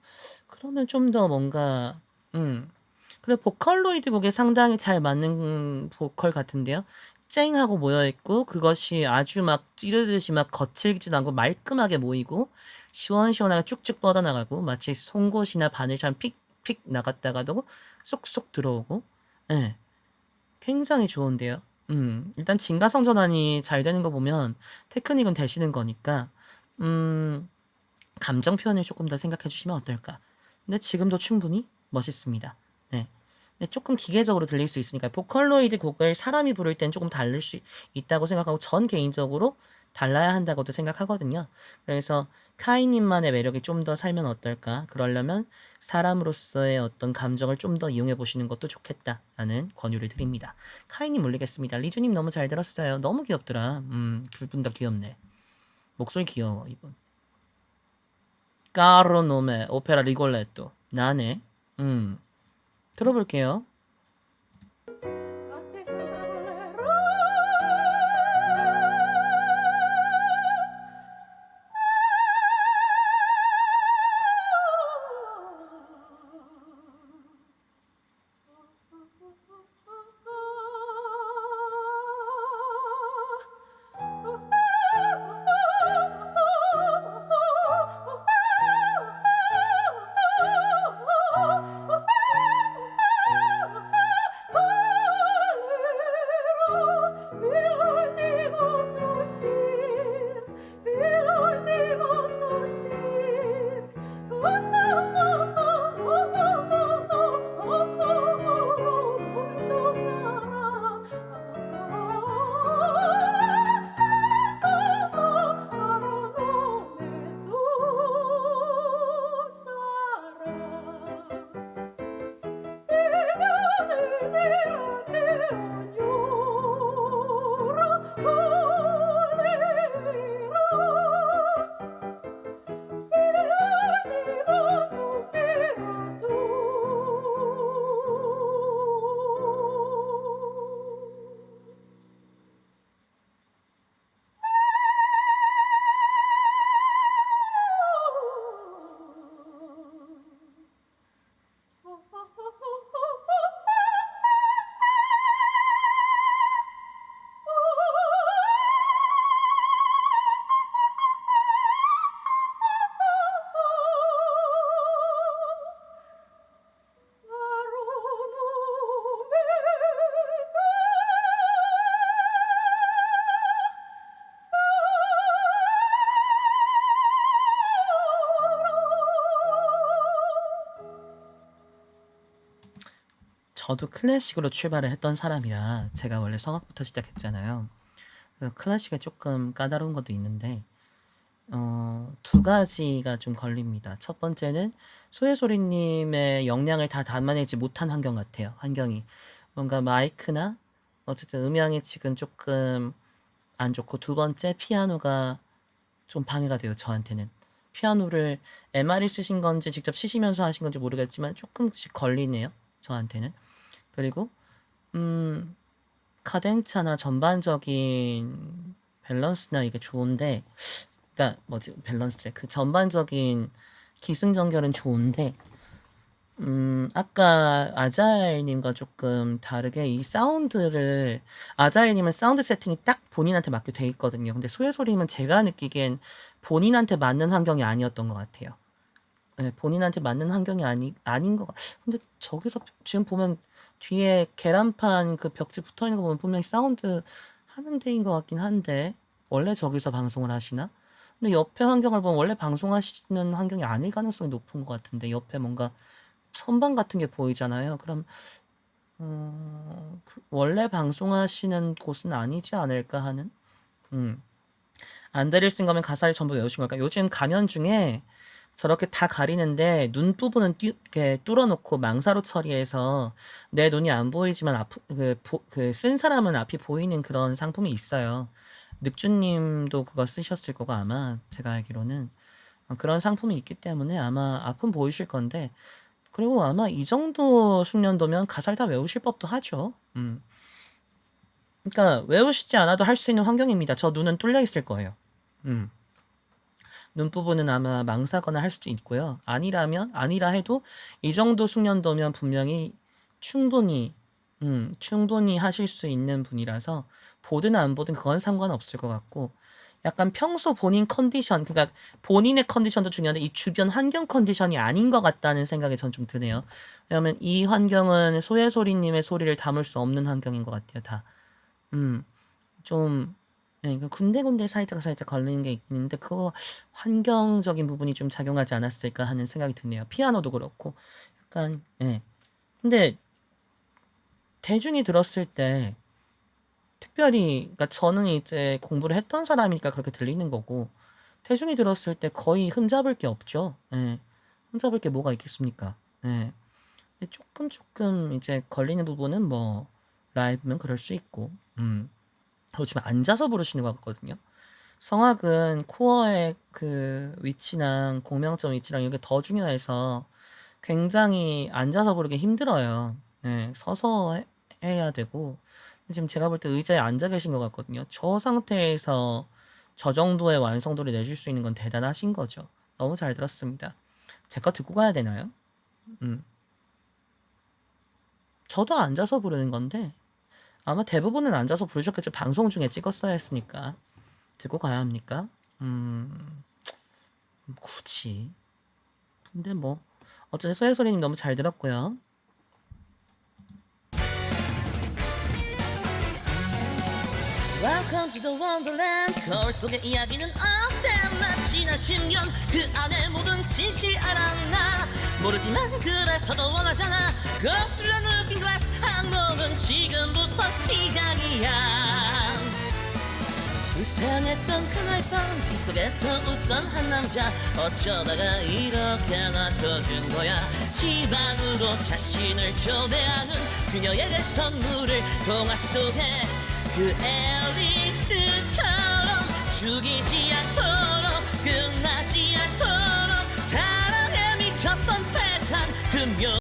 그러면 좀 더 뭔가 그래 보컬로이드 곡에 상당히 잘 맞는 보컬 같은데요. 쨍하고 모여있고 그것이 아주 막 찌르듯이 막 거칠지도 않고 말끔하게 모이고 시원시원하게 쭉쭉 뻗어나가고 마치 송곳이나 바늘처럼 픽픽 나갔다가도 쏙쏙 들어오고 네. 굉장히 좋은데요. 일단 진가성 전환이 잘 되는 거 보면 테크닉은 되시는 거니까 감정 표현을 조금 더 생각해 주시면 어떨까. 근데 지금도 충분히 멋있습니다. 네. 조금 기계적으로 들릴 수 있으니까 보컬로이드 곡을 사람이 부를 땐 조금 다를 수 있다고 생각하고 전 개인적으로 달라야 한다고도 생각하거든요. 그래서 카이님만의 매력이 좀 더 살면 어떨까? 그러려면 사람으로서의 어떤 감정을 좀 더 이용해 보시는 것도 좋겠다라는 권유를 드립니다. 카이님 올리겠습니다. 리주님 너무 잘 들었어요. 너무 귀엽더라. 둘 분 다 귀엽네. 목소리 귀여워 이분. 까로노메 오페라 리골레토. 나네. 들어볼게요. 저도 클래식으로 출발을 했던 사람이라 제가 원래 성악부터 시작했잖아요. 그래서 클래식에 조금 까다로운 것도 있는데 두 가지가 좀 걸립니다. 첫 번째는 소혜소리님의 역량을 다 담아내지 못한 환경 같아요. 환경이 뭔가 마이크나 어쨌든 음향이 지금 조금 안 좋고, 두 번째 피아노가 좀 방해가 돼요. 저한테는 피아노를 MR이 쓰신 건지 직접 치시면서 하신 건지 모르겠지만 조금씩 걸리네요. 저한테는. 그리고 카덴차나 전반적인 밸런스나 이게 좋은데, 그러니까 뭐지, 밸런스래, 그 전반적인 기승전결은 좋은데 아까 아자일님과 조금 다르게 이 사운드를, 아자일님은 사운드 세팅이 딱 본인한테 맞게 돼 있거든요. 근데 소혜소리님은 제가 느끼기엔 본인한테 맞는 환경이 아니었던 것 같아요. 네, 본인한테 맞는 환경이 아닌 것 같. 근데 저기서 지금 보면 뒤에 계란판 그 벽지 붙어 있는 거 보면 분명히 사운드 하는 데인 것 같긴 한데, 원래 저기서 방송을 하시나? 근데 옆에 환경을 보면 원래 방송하시는 환경이 아닐 가능성이 높은 것 같은데, 옆에 뭔가 선반 같은 게 보이잖아요. 그럼 원래 방송하시는 곳은 아니지 않을까 하는. 안대를 쓴 거면 가사를 전부 외우신 걸까? 요즘 가면 중에 저렇게 다 가리는데 눈 부분은 이렇게 뚫어놓고 망사로 처리해서 내 눈이 안 보이지만 쓴 사람은 앞이 보이는 그런 상품이 있어요. 늑주님도 그거 쓰셨을 거고, 아마 제가 알기로는 그런 상품이 있기 때문에 아마 앞은 보이실 건데, 그리고 아마 이 정도 숙련도면 가사를 다 외우실 법도 하죠. 그러니까 외우시지 않아도 할 수 있는 환경입니다. 저 눈은 뚫려 있을 거예요. 눈 부분은 아마 망사거나 할 수도 있고요. 아니라 해도 이 정도 숙련도면 분명히 충분히 하실 수 있는 분이라서, 보든 안 보든 그건 상관없을 것 같고, 약간 평소 본인 컨디션, 그러니까 본인의 컨디션도 중요한데 이 주변 환경 컨디션이 아닌 것 같다는 생각이 전 좀 드네요. 왜냐면 이 환경은 소혜소리님의 소리를 담을 수 없는 환경인 것 같아요. 다. 좀 네, 군데군데 살짝 걸리는 게 있는데, 그거 환경적인 부분이 좀 작용하지 않았을까 하는 생각이 드네요. 피아노도 그렇고 약간. 예. 근데 대중이 들었을 때 특별히, 그러니까 저는 이제 공부를 했던 사람이니까 그렇게 들리는 거고, 대중이 들었을 때 거의 흠잡을 게 없죠. 예. 흠잡을 게 뭐가 있겠습니까? 예. 조금 이제 걸리는 부분은 뭐 라이브면 그럴 수 있고, 지금 앉아서 부르시는 것 같거든요. 성악은 코어의 그 위치랑 공명점 위치랑 이게 더 중요해서 굉장히 앉아서 부르기 힘들어요. 네, 서서 해야 되고. 지금 제가 볼 때 의자에 앉아 계신 것 같거든요. 저 상태에서 저 정도의 완성도를 내실 수 있는 건 대단하신 거죠. 너무 잘 들었습니다. 제 거 듣고 가야 되나요? 저도 앉아서 부르는 건데 아마 대부분은 앉아서 부르셨겠죠. 방송 중에 찍었어야 했으니까. 듣고 가야 합니까? 굳이. 근데 뭐 어쨌든 소혜소리님 너무 잘 들었고요. Welcome to the Wonderland. 거울 속의 이야기는 어땠나? 지난 10년 그 안에 모든 진실 알았나? 모르지만 그래서도 원하잖아. 거슬러 느낀 glass 항목은 지금부터 시작이야. 수상했던 그날 밤 빗속에서 웃던 한 남자 어쩌다가 이렇게 낮춰준 거야. 집 안으로 자신을 초대하는 그녀에게 선물을 동화 속에 그 앨리스처럼 죽이지 않도록 끝나